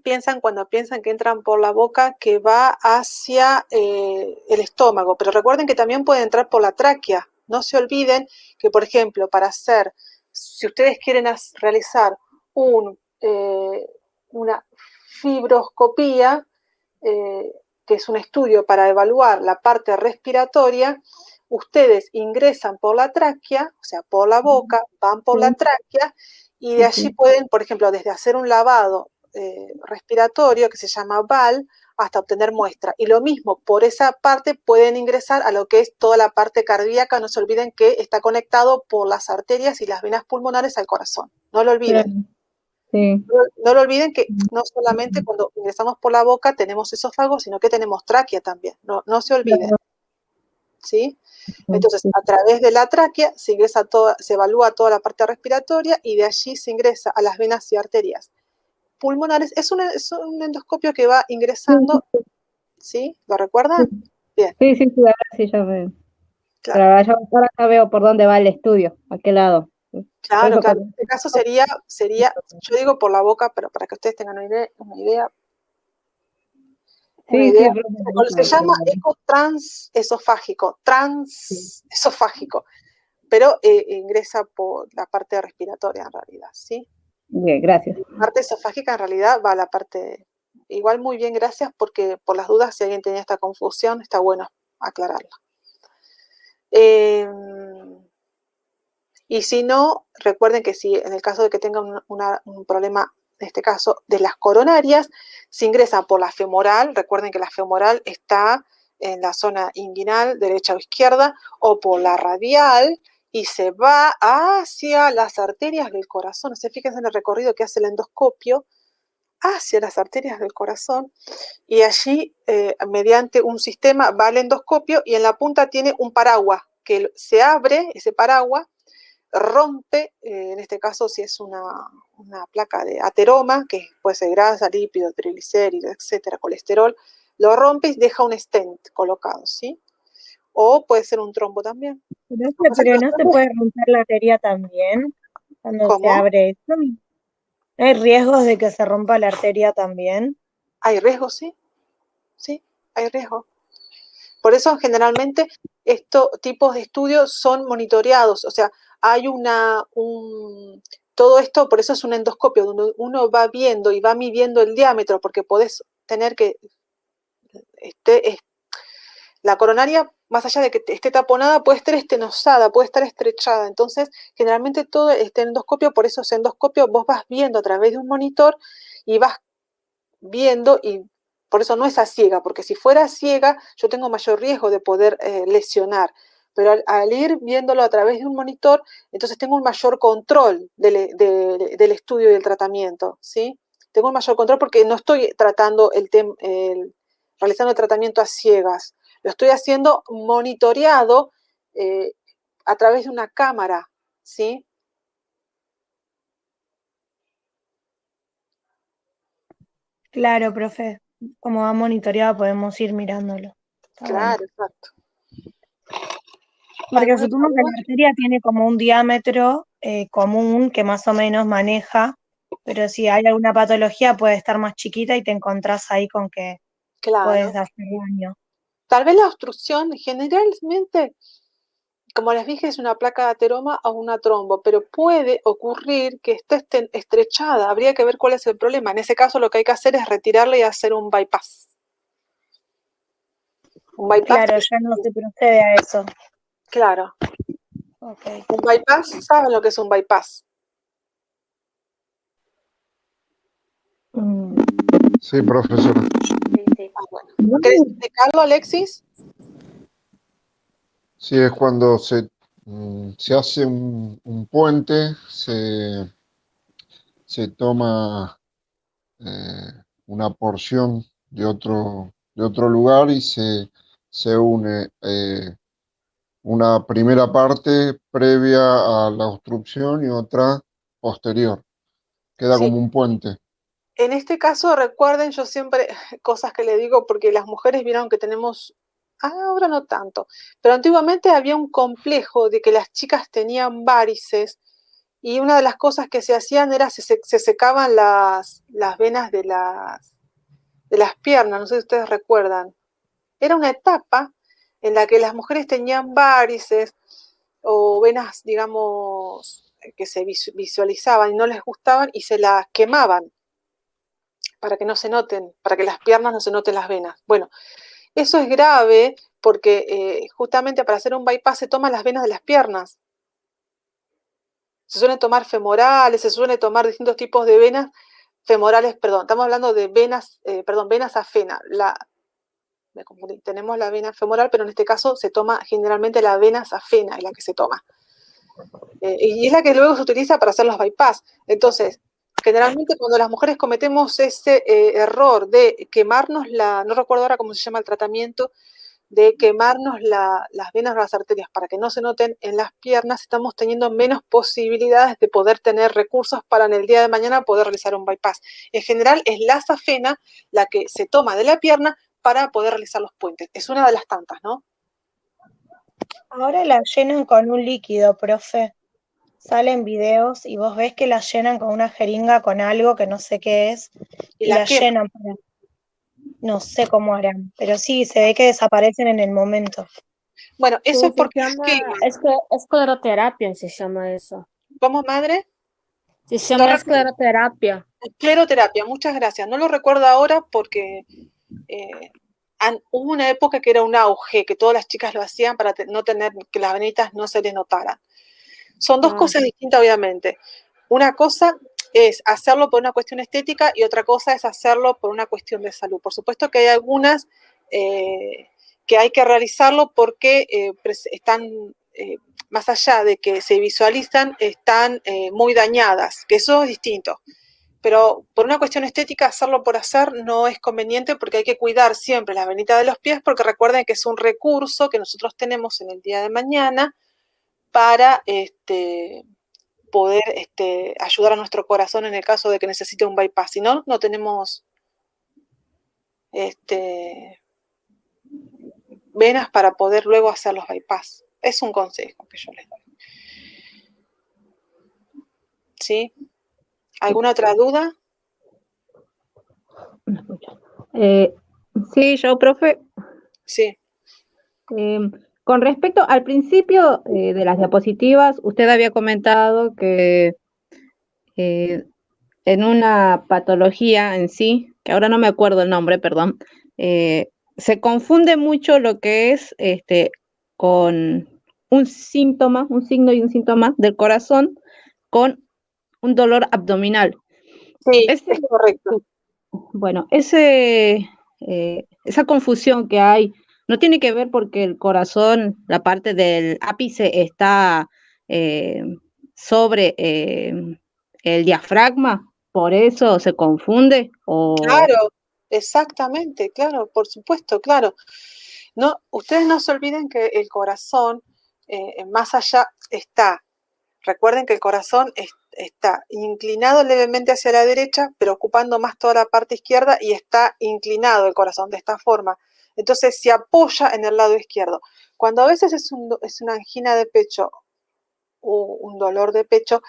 piensan, cuando piensan que entran por la boca, que va hacia el estómago, pero recuerden que también puede entrar por la tráquea. No se olviden que, por ejemplo, si ustedes quieren realizar una fibroscopía, que es un estudio para evaluar la parte respiratoria, ustedes ingresan por la tráquea, o sea, por la boca, van por la tráquea, y de allí pueden, por ejemplo, desde hacer un lavado respiratorio que se llama BAL hasta obtener muestra. Y lo mismo, por esa parte pueden ingresar a lo que es toda la parte cardíaca. No se olviden que está conectado por las arterias y las venas pulmonares al corazón. No lo olviden. Sí. No lo olviden que no solamente cuando ingresamos por la boca tenemos esófago, sino que tenemos tráquea también. No se olviden. ¿Sí? Entonces, a través de la tráquea se evalúa toda la parte respiratoria y de allí se ingresa a las venas y arterias pulmonares. Es un endoscopio que va ingresando, ¿sí? ¿Lo recuerdan? Bien. Sí, ahora sí ya veo. Claro. Pero ahora ya veo por dónde va el estudio, a qué lado. Claro. En este caso sería, yo digo por la boca, pero para que ustedes tengan una idea. Se llama eco transesofágico, pero ingresa por la parte respiratoria en realidad, ¿sí? Bien, gracias. La parte esofágica en realidad va a la parte, igual muy bien, gracias, porque por las dudas, si alguien tenía esta confusión, está bueno aclararla. Y si no, recuerden que si en el caso de que tengan un problema, en este caso de las coronarias, se ingresa por la femoral. Recuerden que la femoral está en la zona inguinal, derecha o izquierda, o por la radial, y se va hacia las arterias del corazón. O sea, fíjense en el recorrido que hace el endoscopio hacia las arterias del corazón, y allí, mediante un sistema, va al endoscopio y en la punta tiene un paraguas, que se abre ese paraguas, rompe, en este caso si es una placa de ateroma, que puede ser grasa, lípidos, triglicéridos, etcétera, colesterol, lo rompe y deja un stent colocado, ¿sí? O puede ser un trombo también. Pero no se puede romper la arteria también cuando ¿Cómo? se abre esto. ¿Hay riesgos de que se rompa la arteria también? Hay riesgo, sí, hay riesgo. Por eso generalmente estos tipos de estudios son monitoreados, o sea, hay todo esto, por eso es un endoscopio, donde uno va viendo y va midiendo el diámetro, porque podés tener que, la coronaria más allá de que esté taponada, puede estar estenosada, puede estar estrechada. Entonces, generalmente todo este endoscopio, por eso es endoscopio, vos vas viendo a través de un monitor y vas viendo, y por eso no es a ciega, porque si fuera a ciega, yo tengo mayor riesgo de poder lesionar. Pero al ir viéndolo a través de un monitor, entonces tengo un mayor control del estudio y del tratamiento, ¿sí? Tengo un mayor control porque no estoy tratando realizando el tratamiento a ciegas. Lo estoy haciendo monitoreado a través de una cámara, ¿sí? Claro, profe. Como va monitoreado podemos ir mirándolo. Está bueno. Claro, exacto. Porque ¿Alguna supongo que duda? la arteria tiene como un diámetro común que más o menos maneja, pero si hay alguna patología puede estar más chiquita y te encontrás ahí con que puedes Claro. hacer daño. Tal vez la obstrucción generalmente, como les dije, es una placa de ateroma o una trombo, pero puede ocurrir que esté estrechada. Habría que ver cuál es el problema. En ese caso lo que hay que hacer es retirarla y hacer un bypass. Un bypass, Claro, ya no se procede a eso. claro. Okay. Un bypass, ¿saben lo que es un bypass? Sí, profesora. Sí. Ah, bueno. ¿Querés explicarlo, Alexis? Sí, es cuando se hace un puente, se toma una porción de otro lugar y se une una primera parte previa a la obstrucción y otra posterior. Queda Sí. como un puente. En este caso, recuerden, yo siempre, cosas que le digo, porque las mujeres vieron que tenemos, ahora no tanto, pero antiguamente había un complejo de que las chicas tenían varices y una de las cosas que se hacían era se secaban las venas de las piernas, no sé si ustedes recuerdan. Era una etapa en la que las mujeres tenían varices o venas, digamos, que se visualizaban y no les gustaban y se las quemaban para que no se noten, para que las piernas no se noten las venas. Bueno, eso es grave porque justamente para hacer un bypass se toman las venas de las piernas. Se suelen tomar femorales, se suelen tomar distintos tipos de venas femorales, perdón, estamos hablando de venas, venas afena. Me confundí, tenemos la vena femoral, pero en este caso se toma generalmente la vena afena, es la que se toma. Y es la que luego se utiliza para hacer los bypass. Entonces, generalmente cuando las mujeres cometemos ese error de quemarnos no recuerdo ahora cómo se llama el tratamiento, de quemarnos las venas o las arterias para que no se noten en las piernas, estamos teniendo menos posibilidades de poder tener recursos para en el día de mañana poder realizar un bypass. En general es la safena la que se toma de la pierna para poder realizar los puentes. Es una de las tantas, ¿no? Ahora la llenan con un líquido, profe. Salen videos y vos ves que la llenan con una jeringa con algo que no sé qué es Y y la la quema. llenan para... No sé cómo harán, pero sí, se ve que desaparecen en el momento. Bueno, eso Sí, es porque las queman. escleroterapia se llama eso. ¿Cómo, madre? Se No llama recuerdo. escleroterapia. Escleroterapia, muchas gracias. No lo recuerdo ahora porque hubo una época que era un auge, que todas las chicas lo hacían para no tener, que las venitas no se les notaran. Son dos cosas distintas, obviamente. Una cosa es hacerlo por una cuestión estética y otra cosa es hacerlo por una cuestión de salud. Por supuesto que hay algunas que hay que realizarlo porque están, más allá de que se visualizan, están muy dañadas, que eso es distinto. Pero por una cuestión estética, hacerlo por hacer no es conveniente porque hay que cuidar siempre la venita de los pies, porque recuerden que es un recurso que nosotros tenemos en el día de mañana para poder ayudar a nuestro corazón en el caso de que necesite un bypass. Si no, no tenemos venas para poder luego hacer los bypass. Es un consejo que yo les doy. ¿Sí? ¿Alguna otra duda? Sí, yo, profe, Sí. con respecto al principio de las diapositivas, usted había comentado que en una patología en sí, que ahora no me acuerdo el nombre, perdón, se confunde mucho lo que es con un síntoma, un signo y un síntoma del corazón con un dolor abdominal. Sí, Ese, es correcto. bueno, esa confusión que hay no tiene que ver porque el corazón, la parte del ápice está eh, sobre el diafragma, por eso se confunde o Claro, exactamente, claro, por supuesto, claro. No, ustedes no se olviden que el corazón, más allá está. Recuerden que el corazón está inclinado levemente hacia la derecha, pero ocupando más toda la parte izquierda y está inclinado el corazón de esta forma. Entonces se apoya en el lado izquierdo. Cuando a veces es una angina de pecho o un dolor de pecho,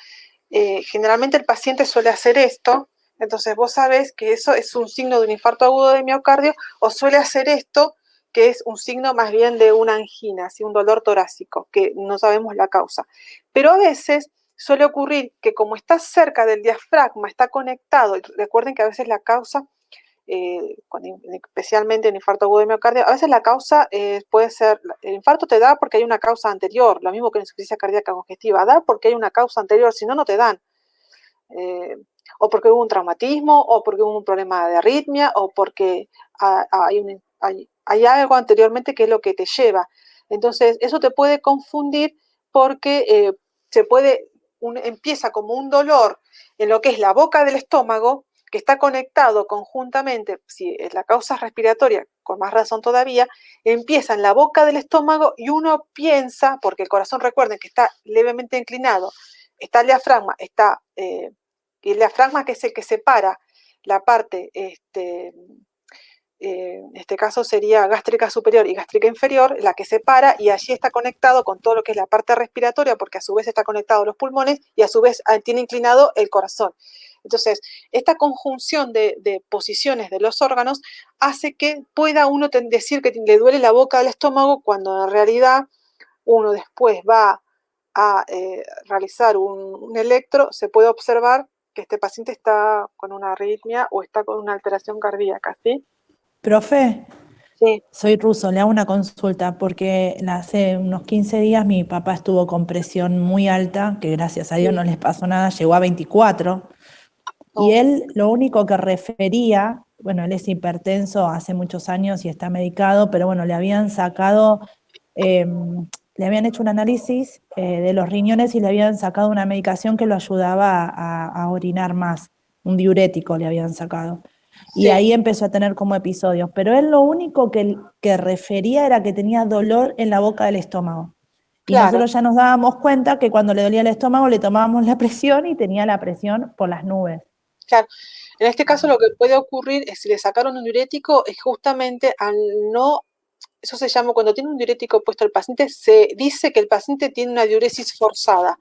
generalmente el paciente suele hacer esto. Entonces vos sabés que eso es un signo de un infarto agudo de miocardio, o suele hacer esto, que es un signo más bien de una angina, ¿sí? Un dolor torácico, que no sabemos la causa. Pero a veces suele ocurrir que como está cerca del diafragma, está conectado, y recuerden que a veces la causa, especialmente en infarto agudo de miocardio, a veces la causa puede ser, el infarto te da porque hay una causa anterior, lo mismo que en insuficiencia cardíaca congestiva, da porque hay una causa anterior, si no, no te dan. O porque hubo un traumatismo, o porque hubo un problema de arritmia, o porque hay algo anteriormente que es lo que te lleva. Entonces, eso te puede confundir porque empieza como un dolor en lo que es la boca del estómago, que está conectado conjuntamente, si la causa es respiratoria, con más razón todavía, empieza en la boca del estómago y uno piensa, porque el corazón, recuerden que está levemente inclinado, está el diafragma, y el diafragma, que es el que separa la parte, en este caso sería gástrica superior y gástrica inferior, la que separa, y allí está conectado con todo lo que es la parte respiratoria, porque a su vez está conectado a los pulmones y a su vez tiene inclinado el corazón. Entonces, esta conjunción de posiciones de los órganos hace que pueda uno decir que le duele la boca del estómago, cuando en realidad uno después va a realizar un electro, se puede observar que este paciente está con una arritmia o está con una alteración cardíaca, ¿sí? Profe, Sí. soy ruso, le hago una consulta porque hace unos 15 días mi papá estuvo con presión muy alta, que gracias a Dios no les pasó nada, llegó a 24, y él lo único que refería, bueno, él es hipertenso hace muchos años y está medicado, pero bueno, le habían sacado, le habían hecho un análisis de los riñones y le habían sacado una medicación que lo ayudaba a orinar más, un diurético le habían sacado. Y Sí. ahí empezó a tener como episodios. Pero él lo único que refería era que tenía dolor en la boca del estómago. Y Claro. nosotros ya nos dábamos cuenta que cuando le dolía el estómago le tomábamos la presión y tenía la presión por las nubes. Claro. En este caso lo que puede ocurrir es, si le sacaron un diurético, es justamente al no, eso se llama, cuando tiene un diurético puesto el paciente, se dice que el paciente tiene una diuresis forzada.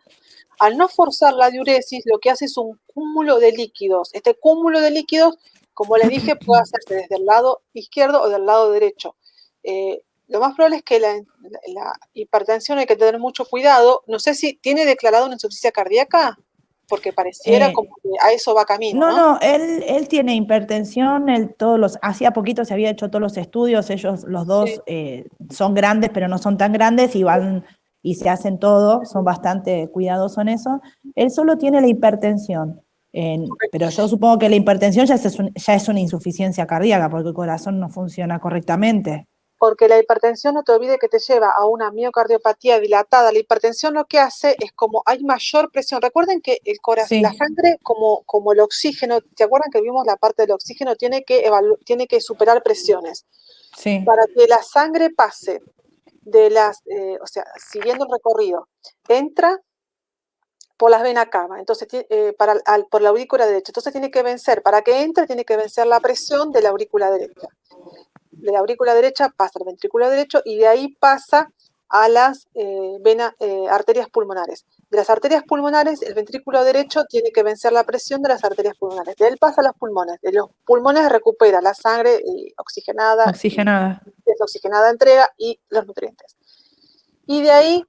Al no forzar la diuresis, lo que hace es un cúmulo de líquidos. Este cúmulo de líquidos, como les dije, puede hacerse desde el lado izquierdo o del lado derecho. Lo más probable es que la hipertensión, hay que tener mucho cuidado. No sé si tiene declarado una insuficiencia cardíaca, porque pareciera como que a eso va camino, ¿no? No, él tiene hipertensión, hacía poquito se había hecho todos los estudios, ellos los dos son grandes, pero no son tan grandes y van y se hacen todo, son bastante cuidadosos en eso. Él solo tiene la hipertensión, pero yo supongo que la hipertensión ya es una insuficiencia cardíaca, porque el corazón no funciona correctamente. Porque la hipertensión, no te olvides que te lleva a una miocardiopatía dilatada. La hipertensión lo que hace es, como hay mayor presión, recuerden que el corazón, la sangre, como el oxígeno, ¿te acuerdan que vimos la parte del oxígeno? Tiene que superar presiones. Sí. Para que la sangre pase de o sea, siguiendo el recorrido, entra por las venas cava, entonces por la aurícula derecha. Entonces tiene que vencer, para que entre, tiene que vencer la presión de la aurícula derecha. De la aurícula derecha pasa al ventrículo derecho y de ahí pasa a las arterias pulmonares. De las arterias pulmonares, el ventrículo derecho tiene que vencer la presión de las arterias pulmonares. De él pasa a los pulmones. De los pulmones recupera la sangre oxigenada. Desoxigenada entrega y los nutrientes. Y de ahí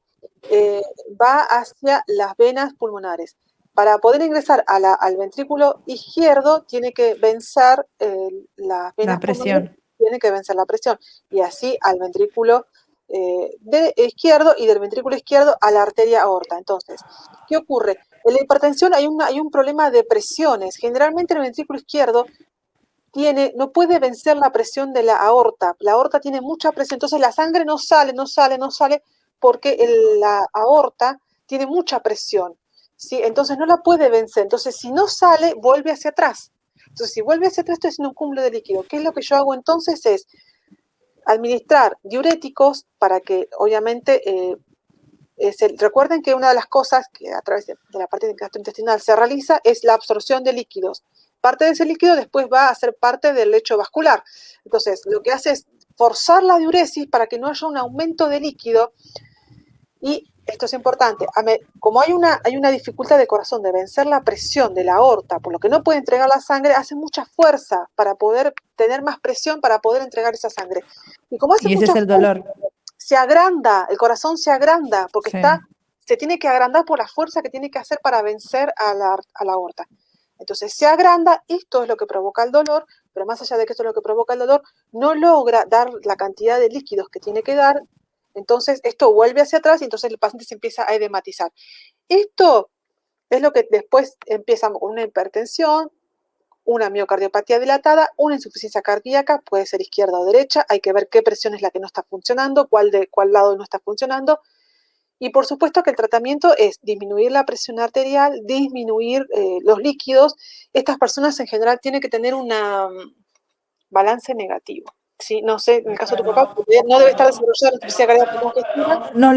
va hacia las venas pulmonares. Para poder ingresar al ventrículo izquierdo, tiene que vencer las venas pulmonares y tiene que vencer la presión. Y así al ventrículo izquierdo y del ventrículo izquierdo a la arteria aorta. Entonces, ¿qué ocurre? En la hipertensión hay un problema de presiones. Generalmente el ventrículo izquierdo no puede vencer la presión de la aorta. La aorta tiene mucha presión, entonces la sangre no sale porque la aorta tiene mucha presión, ¿sí? Entonces no la puede vencer. Entonces si no sale, vuelve hacia atrás. Entonces si vuelve hacia atrás, esto es un cúmulo de líquido. ¿Qué es lo que yo hago entonces? Es administrar diuréticos para que obviamente... recuerden que una de las cosas que a través de la parte gastrointestinal se realiza es la absorción de líquidos. Parte de ese líquido después va a ser parte del lecho vascular. Entonces, lo que hace es forzar la diuresis para que no haya un aumento de líquido. Y esto es importante. Como hay una dificultad de corazón de vencer la presión de la aorta, por lo que no puede entregar la sangre, hace mucha fuerza para poder tener más presión para poder entregar esa sangre. Y como hace Y ese mucha es el fuerza, dolor. se agranda, el corazón se agranda, porque Sí. se tiene que agrandar por la fuerza que tiene que hacer para vencer a la aorta. Entonces se agranda, esto es lo que provoca el dolor, pero más allá de que esto es lo que provoca el dolor, no logra dar la cantidad de líquidos que tiene que dar, entonces esto vuelve hacia atrás y entonces el paciente se empieza a edematizar. Esto es lo que después empieza con una hipertensión, una miocardiopatía dilatada, una insuficiencia cardíaca, puede ser izquierda o derecha, hay que ver qué presión es la que no está funcionando, cuál lado no está funcionando, y por supuesto que el tratamiento es disminuir la presión arterial, disminuir los líquidos. Estas personas en general tienen que tener un balance negativo. ¿Sí? No sé, en el caso de tu papá, no debe estar desarrollada la insuficiencia cardíaca congestiva. No,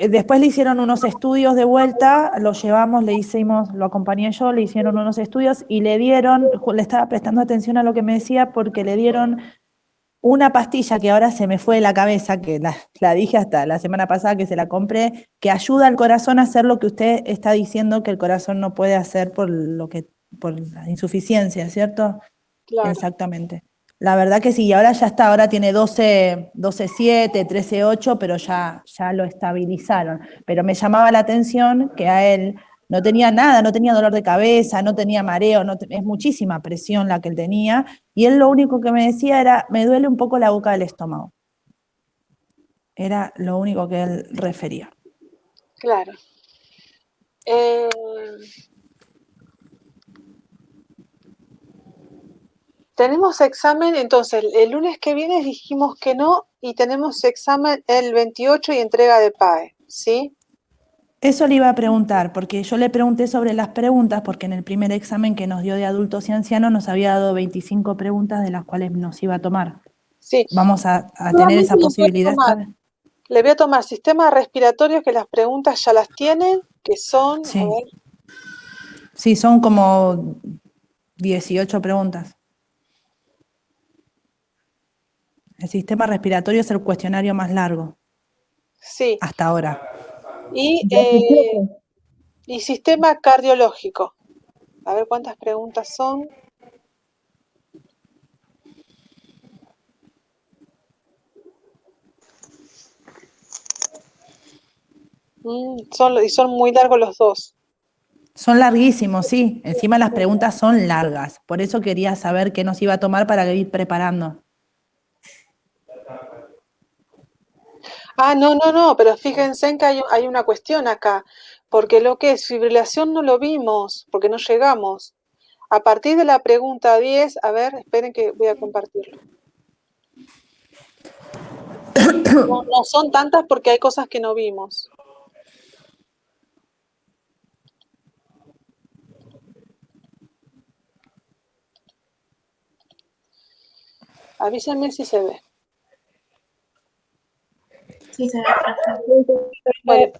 después le hicieron unos estudios de vuelta, lo llevamos, lo acompañé yo, le hicieron unos estudios y le estaba prestando atención a lo que me decía porque le dieron una pastilla que ahora se me fue de la cabeza, que la dije hasta la semana pasada que se la compré, que ayuda al corazón a hacer lo que usted está diciendo que el corazón no puede hacer por la insuficiencia, ¿cierto? Claro. Exactamente. La verdad que sí, y ahora ya está, ahora tiene 12,7, 13,8, pero ya lo estabilizaron. Pero me llamaba la atención que a él no tenía nada, no tenía dolor de cabeza, no tenía mareo, es muchísima presión la que él tenía, y él lo único que me decía era, me duele un poco la boca del estómago. Era lo único que él refería. Claro. Tenemos examen, entonces, el lunes que viene dijimos que no, y tenemos examen el 28 y entrega de PAE, ¿sí? Eso le iba a preguntar, porque yo le pregunté sobre las preguntas, porque en el primer examen que nos dio de adultos y ancianos nos había dado 25 preguntas de las cuales nos iba a tomar. Sí. Vamos a tener esa posibilidad esta vez. Le voy a tomar sistemas respiratorios, que las preguntas ya las tienen, que son, Sí. a ver. Sí, son como 18 preguntas. El sistema respiratorio es el cuestionario más largo. Sí. Hasta ahora. Y sistema cardiológico. A ver cuántas preguntas son. Son muy largos los dos. Son larguísimos, sí. Encima las preguntas son largas. Por eso quería saber qué nos iba a tomar para ir preparando. No, pero fíjense en que hay una cuestión acá, porque lo que es fibrilación no lo vimos, porque no llegamos. A partir de la pregunta 10, a ver, esperen que voy a compartirlo. No son tantas porque hay cosas que no vimos. Avísenme si se ve. Sí, se ve perfecto. Bueno,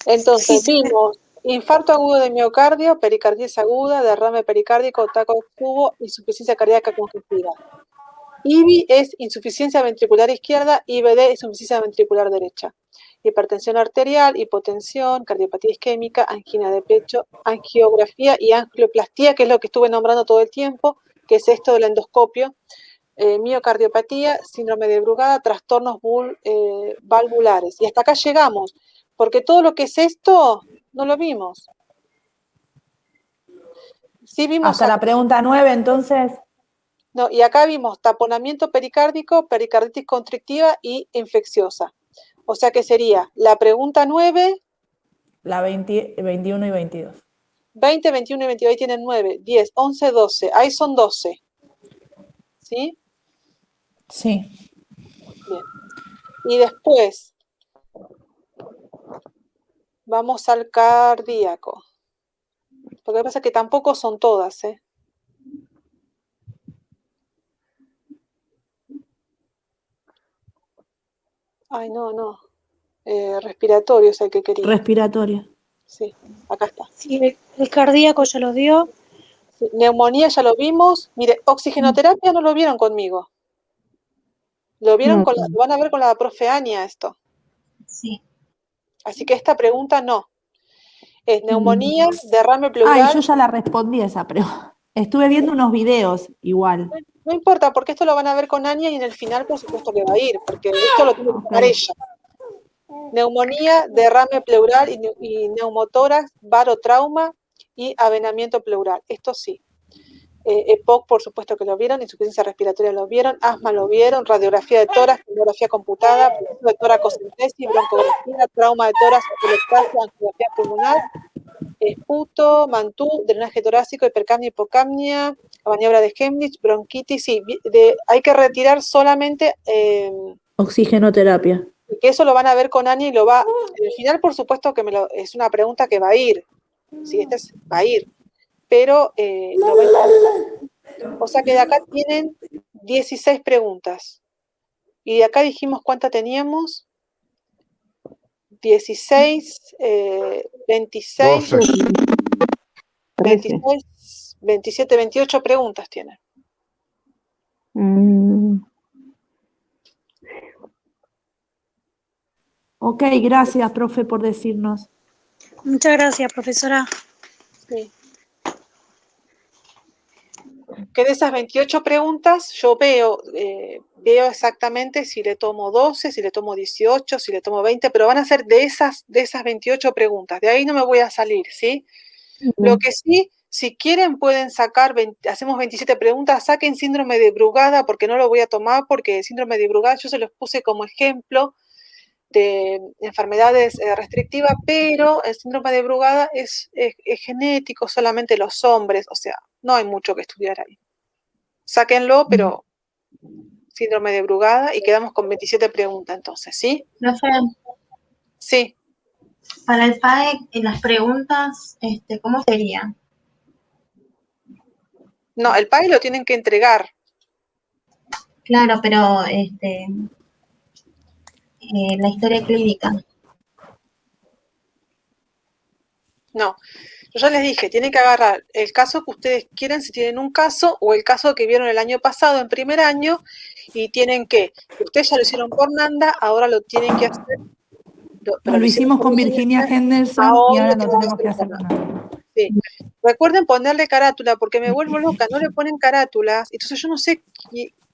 entonces vimos infarto agudo de miocardio, pericarditis aguda, derrame pericárdico, taco cubo, insuficiencia cardíaca congestiva. IBI es insuficiencia ventricular izquierda, IBD es insuficiencia ventricular derecha. Hipertensión arterial, hipotensión, cardiopatía isquémica, angina de pecho, angiografía y angioplastía, que es lo que estuve nombrando todo el tiempo, que es esto del endoscopio, miocardiopatía, síndrome de Brugada, trastornos valvulares. Y hasta acá llegamos, porque todo lo que es esto no lo vimos. Sí vimos Hasta la pregunta 9, entonces. No, y acá vimos taponamiento pericárdico, pericarditis constrictiva y infecciosa. O sea que sería la pregunta 9, La 20, 21 y 22. 20, 21 y 22, ahí tienen 9, 10, 11, 12, ahí son 12. ¿Sí? Sí. Bien. Y después vamos al cardíaco. Porque pasa que tampoco son todas, ¿eh? Ay, no. Respiratorio es el que quería. Respiratoria. Sí, acá está. Sí, el cardíaco ya lo dio. Sí, neumonía ya lo vimos. Mire, oxigenoterapia no lo vieron conmigo. Lo vieron No, lo van a ver con la profe Ania esto. Sí. Así que esta pregunta no. Es neumonía, derrame Ay, pleural. yo ya la respondí a esa pregunta. Estuve viendo unos videos igual. No importa, porque esto lo van a ver con Ania y en el final, por supuesto, que va a ir, porque esto lo tiene que sacar ella. Neumonía, derrame pleural y neumotórax, barotrauma y avenamiento pleural. Esto sí. EPOC, por supuesto que lo vieron, insuficiencia respiratoria lo vieron, asma lo vieron, radiografía de tórax, tomografía computada, proceso de toracocentesis, broncografía, trauma de tórax, epilepsia, angiografía pulmonar, esputo, mantú, drenaje torácico, hipercapnia, hipocapnia, maniobra de Heimlich, bronquitis, sí, hay que retirar solamente, Oxigenoterapia. que eso lo van a ver con Ani y lo va, en el final por supuesto que es una pregunta que va a ir, sí, va a ir, pero lo va a incluir. O sea que de acá tienen 16 preguntas. Y de acá dijimos cuántas teníamos. 16, 26, 12. 26, 27, 28 preguntas tienen. Ok, gracias, profe, por decirnos. Muchas gracias, profesora. Sí. Que de esas 28 preguntas yo veo exactamente si le tomo 12, si le tomo 18, si le tomo 20, pero van a ser de esas 28 preguntas. De ahí no me voy a salir, ¿sí? Lo que sí, si quieren pueden sacar, hacemos 27 preguntas, saquen síndrome de Brugada, porque no lo voy a tomar, porque síndrome de Brugada yo se los puse como ejemplo de enfermedades restrictivas, pero el síndrome de Brugada es genético, solamente los hombres, o sea, no hay mucho que estudiar ahí. Sáquenlo, pero síndrome de Brugada, y quedamos con 27 preguntas entonces, ¿sí? Profe, Sí. para el PAE, las preguntas, ¿cómo serían? No, el PAE lo tienen que entregar. Claro, pero la historia clínica. No, yo ya les dije, tienen que agarrar el caso que ustedes quieren, si tienen un caso, o el caso que vieron el año pasado en primer año, y tienen que ustedes ya lo hicieron por Nanda, ahora lo tienen que hacer. Pero lo hicimos con Virginia Henderson y ahora lo tenemos que hacer con Nanda. Sí. Recuerden ponerle carátula, porque me vuelvo loca, no le ponen carátulas, entonces yo no sé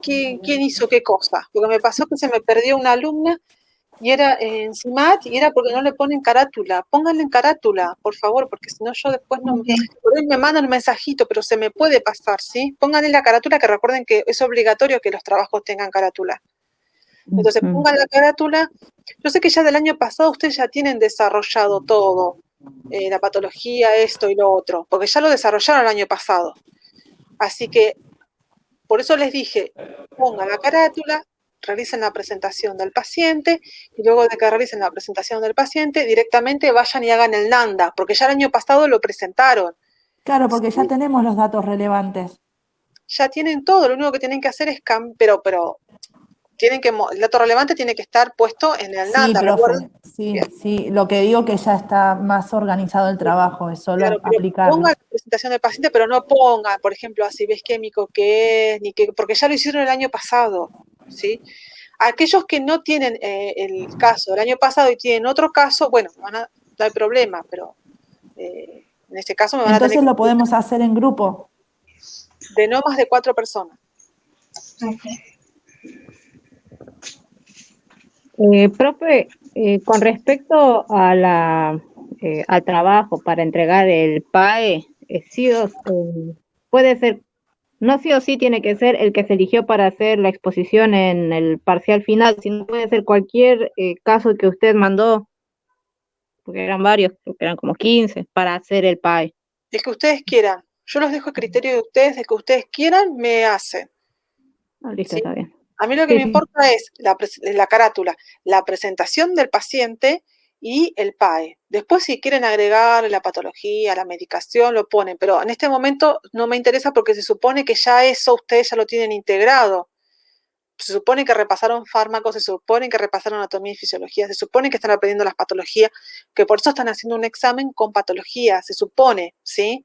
quién hizo qué cosa, porque me pasó que se me perdió una alumna y era en CIMAT y era porque no le ponen carátula. Pónganle en carátula, por favor, porque si no yo después no... Okay. Por ahí me mandan un mensajito, pero se me puede pasar, ¿sí? Pónganle la carátula, que recuerden que es obligatorio que los trabajos tengan carátula. Entonces pongan la carátula. Yo sé que ya del año pasado ustedes ya tienen desarrollado todo, la patología, esto y lo otro, porque ya lo desarrollaron el año pasado. Así que, por eso les dije, pongan la carátula, realicen la presentación del paciente y luego de que realicen la presentación del paciente, directamente vayan y hagan el NANDA, porque ya el año pasado lo presentaron. Claro, porque ya tenemos los datos relevantes. Ya tienen todo, lo único que tienen que hacer es pero tienen que, el dato relevante tiene que estar puesto en el NANDA, profe, ¿recuerdan? sí, Bien. sí, lo que digo que ya está más organizado el trabajo, es solo Claro, pero aplicarlo. pongan la presentación del paciente, pero no pongan, por ejemplo, ácido isquémico que es, porque ya lo hicieron el año pasado, ¿sí? Aquellos que no tienen el caso del año pasado y tienen otro caso, bueno, no hay problema, pero en ese caso me van Entonces a tener lo podemos hacer en grupo. de no más de 4 personas. Profe, con respecto a al trabajo para entregar el PAE, puede ser No sí o sí tiene que ser el que se eligió para hacer la exposición en el parcial final, sino puede ser cualquier caso que usted mandó, porque eran varios, creo que eran como 15, para hacer el PAE. El que ustedes quieran. Yo los dejo a criterio de ustedes, de que ustedes quieran, me hacen. Listo, ¿Sí? está bien. A mí lo que Sí, me sí. importa es la carátula, la presentación del paciente y el PAE. Después, si quieren agregar la patología, la medicación, lo ponen, pero en este momento no me interesa porque se supone que ya eso ustedes ya lo tienen integrado. Se supone que repasaron fármacos, se supone que repasaron anatomía y fisiología, se supone que están aprendiendo las patologías, que por eso están haciendo un examen con patología, se supone, ¿sí?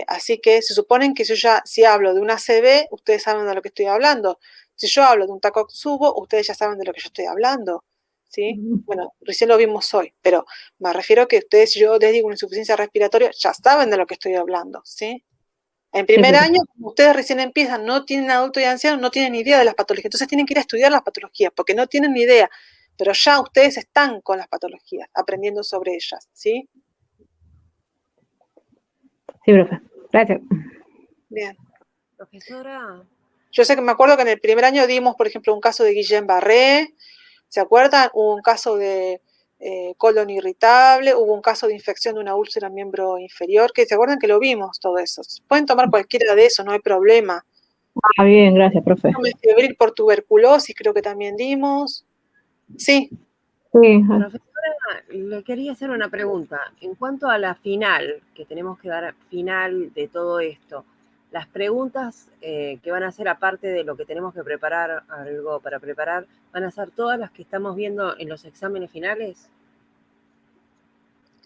Así que se suponen que yo ya, si hablo de una ACV, ustedes saben de lo que estoy hablando. Si yo hablo de un Takotsubo, ustedes ya saben de lo que yo estoy hablando. ¿Sí? Bueno, recién lo vimos hoy, pero me refiero a que ustedes, si yo les digo una insuficiencia respiratoria, ya saben de lo que estoy hablando. ¿Sí? En primer año, como ustedes recién empiezan, no tienen adulto y anciano, no tienen ni idea de las patologías. Entonces tienen que ir a estudiar las patologías, porque no tienen ni idea. Pero ya ustedes están con las patologías, aprendiendo sobre ellas. ¿Sí? Sí, profe. Gracias. Bien. Profesora. Yo sé que me acuerdo que en el primer año dimos, por ejemplo, un caso de Guillain-Barré, ¿se acuerdan? Hubo un caso de colon irritable, hubo un caso de infección de una úlcera miembro inferior, que se acuerdan que lo vimos todo eso. Pueden tomar cualquiera de eso, no hay problema. Ah, bien, gracias, profe. Febril por tuberculosis, creo que también dimos. Sí. Sí. Profesora, le quería hacer una pregunta. En cuanto a la final, que tenemos que dar final de todo esto, las preguntas que van a ser aparte de lo que tenemos que preparar, algo para preparar, ¿van a ser todas las que estamos viendo en los exámenes finales?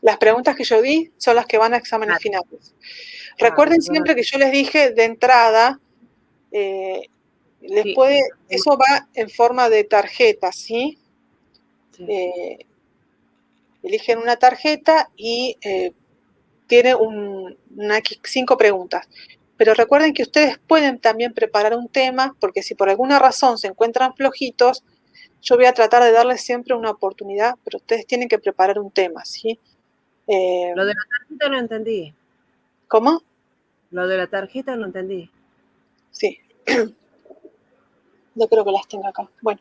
Las preguntas que yo di son las que van a exámenes finales. Recuerden siempre que yo les dije de entrada, eso va en forma de tarjeta, ¿sí? Eligen una tarjeta y tiene 5 preguntas. Pero recuerden que ustedes pueden también preparar un tema, porque si por alguna razón se encuentran flojitos, yo voy a tratar de darles siempre una oportunidad, pero ustedes tienen que preparar un tema, ¿sí? Lo de la tarjeta no entendí. ¿Cómo? Lo de la tarjeta no entendí. Sí. Yo creo que las tengo acá. Bueno.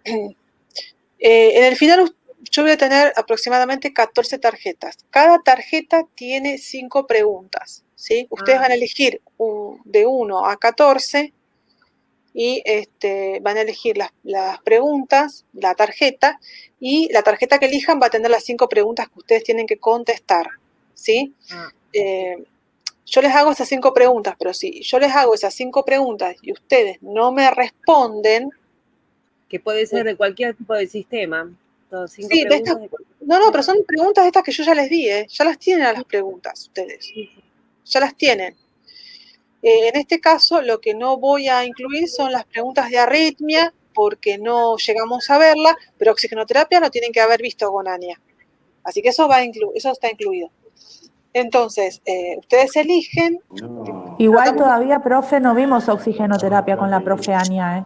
En el final yo voy a tener aproximadamente 14 tarjetas. Cada tarjeta tiene 5 preguntas, ¿sí? Ustedes van a elegir de 1 a 14 y van a elegir las preguntas, la tarjeta, y la tarjeta que elijan va a tener las 5 preguntas que ustedes tienen que contestar, ¿sí? Yo les hago esas 5 preguntas, pero si yo les hago esas 5 preguntas y ustedes no me responden... Que puede ser de cualquier tipo de sistema. Sí, pero son preguntas estas que yo ya les di, ya las tienen a las preguntas ustedes, ya las tienen. En este caso, lo que no voy a incluir son las preguntas de arritmia, porque no llegamos a verla, pero oxigenoterapia lo tienen que haber visto con Ania. Así que eso está incluido. Entonces, ustedes eligen... Igual todavía, profe, no vimos oxigenoterapia con la profe Ania, ¿eh?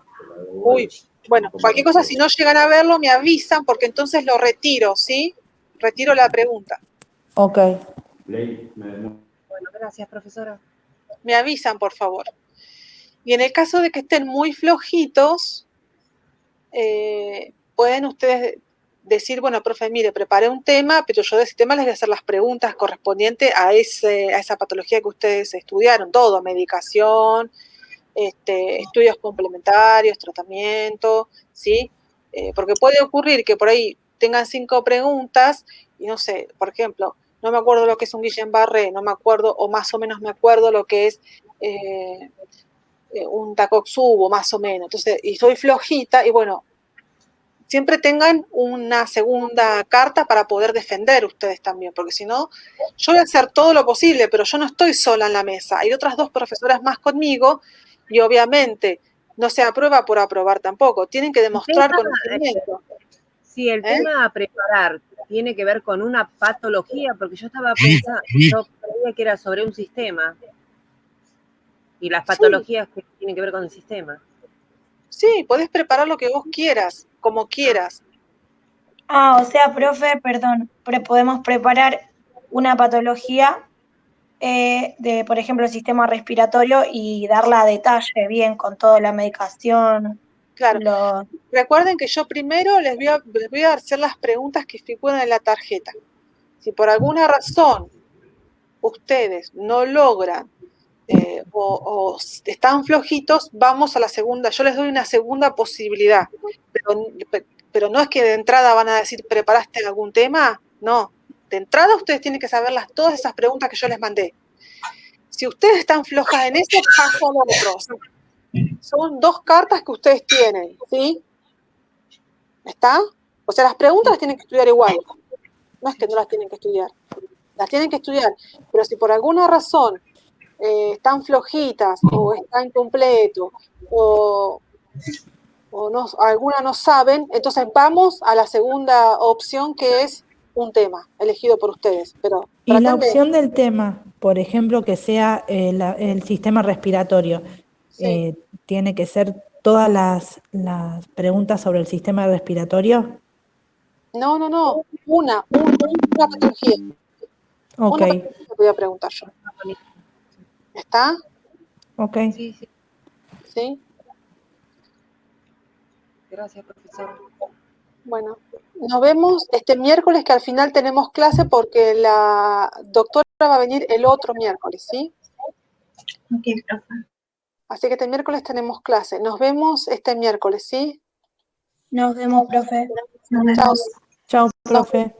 Uy, bueno, cualquier cosa, si no llegan a verlo, me avisan, porque entonces lo retiro, ¿sí? Retiro la pregunta. Ok. Bueno, gracias, profesora. Me avisan, por favor. Y en el caso de que estén muy flojitos, pueden ustedes decir, bueno, profe, mire, preparé un tema, pero yo de ese tema les voy a hacer las preguntas correspondientes a esa patología que ustedes estudiaron, todo, medicación, estudios complementarios, tratamiento, ¿sí? Porque puede ocurrir que por ahí tengan 5 preguntas y no sé, por ejemplo, no me acuerdo lo que es un Guillain-Barré, no me acuerdo, o más o menos me acuerdo lo que es un Takotsubo, más o menos. Entonces, y soy flojita, y bueno, siempre tengan una segunda carta para poder defender ustedes también, porque si no, yo voy a hacer todo lo posible, pero yo no estoy sola en la mesa. Hay otras 2 profesoras más conmigo, y obviamente no se aprueba por aprobar tampoco. Tienen que demostrar conocimiento. Sí, el tema a preparar tiene que ver con una patología, porque yo estaba pensando, yo creía que era sobre un sistema, y las patologías que tienen que ver con el sistema. Sí, podés preparar lo que vos quieras, como quieras. O sea, profe, perdón, podemos preparar una patología de, por ejemplo, el sistema respiratorio y darla a detalle bien con toda la medicación. Claro. Recuerden que yo primero les voy a hacer las preguntas que figuran en la tarjeta. Si por alguna razón ustedes no logran o están flojitos, vamos a la segunda. Yo les doy una segunda posibilidad, pero no es que de entrada van a decir, ¿preparaste algún tema? No, de entrada ustedes tienen que saber todas esas preguntas que yo les mandé. Si ustedes están flojas en eso, paso a lo otro. Son 2 cartas que ustedes tienen, ¿sí? ¿Está? O sea, las preguntas las tienen que estudiar igual. No es que no las tienen que estudiar. Las tienen que estudiar. Pero si por alguna razón están flojitas o está incompleto o no, alguna no saben, entonces vamos a la segunda opción, que es un tema elegido por ustedes. Pero y la opción del tema, por ejemplo, que sea el sistema respiratorio, sí. ¿Tiene que ser todas las preguntas sobre el sistema respiratorio? No. Una patología. Ok. Una patología que voy a preguntar yo. ¿Está? Ok. Sí. Gracias, profesora. Bueno, nos vemos este miércoles, que al final tenemos clase porque la doctora va a venir el otro miércoles, ¿sí? Ok, profe. Así que este miércoles tenemos clase. Nos vemos este miércoles, ¿sí? Nos vemos, profe. Nos vemos. Chao. Chao, profe.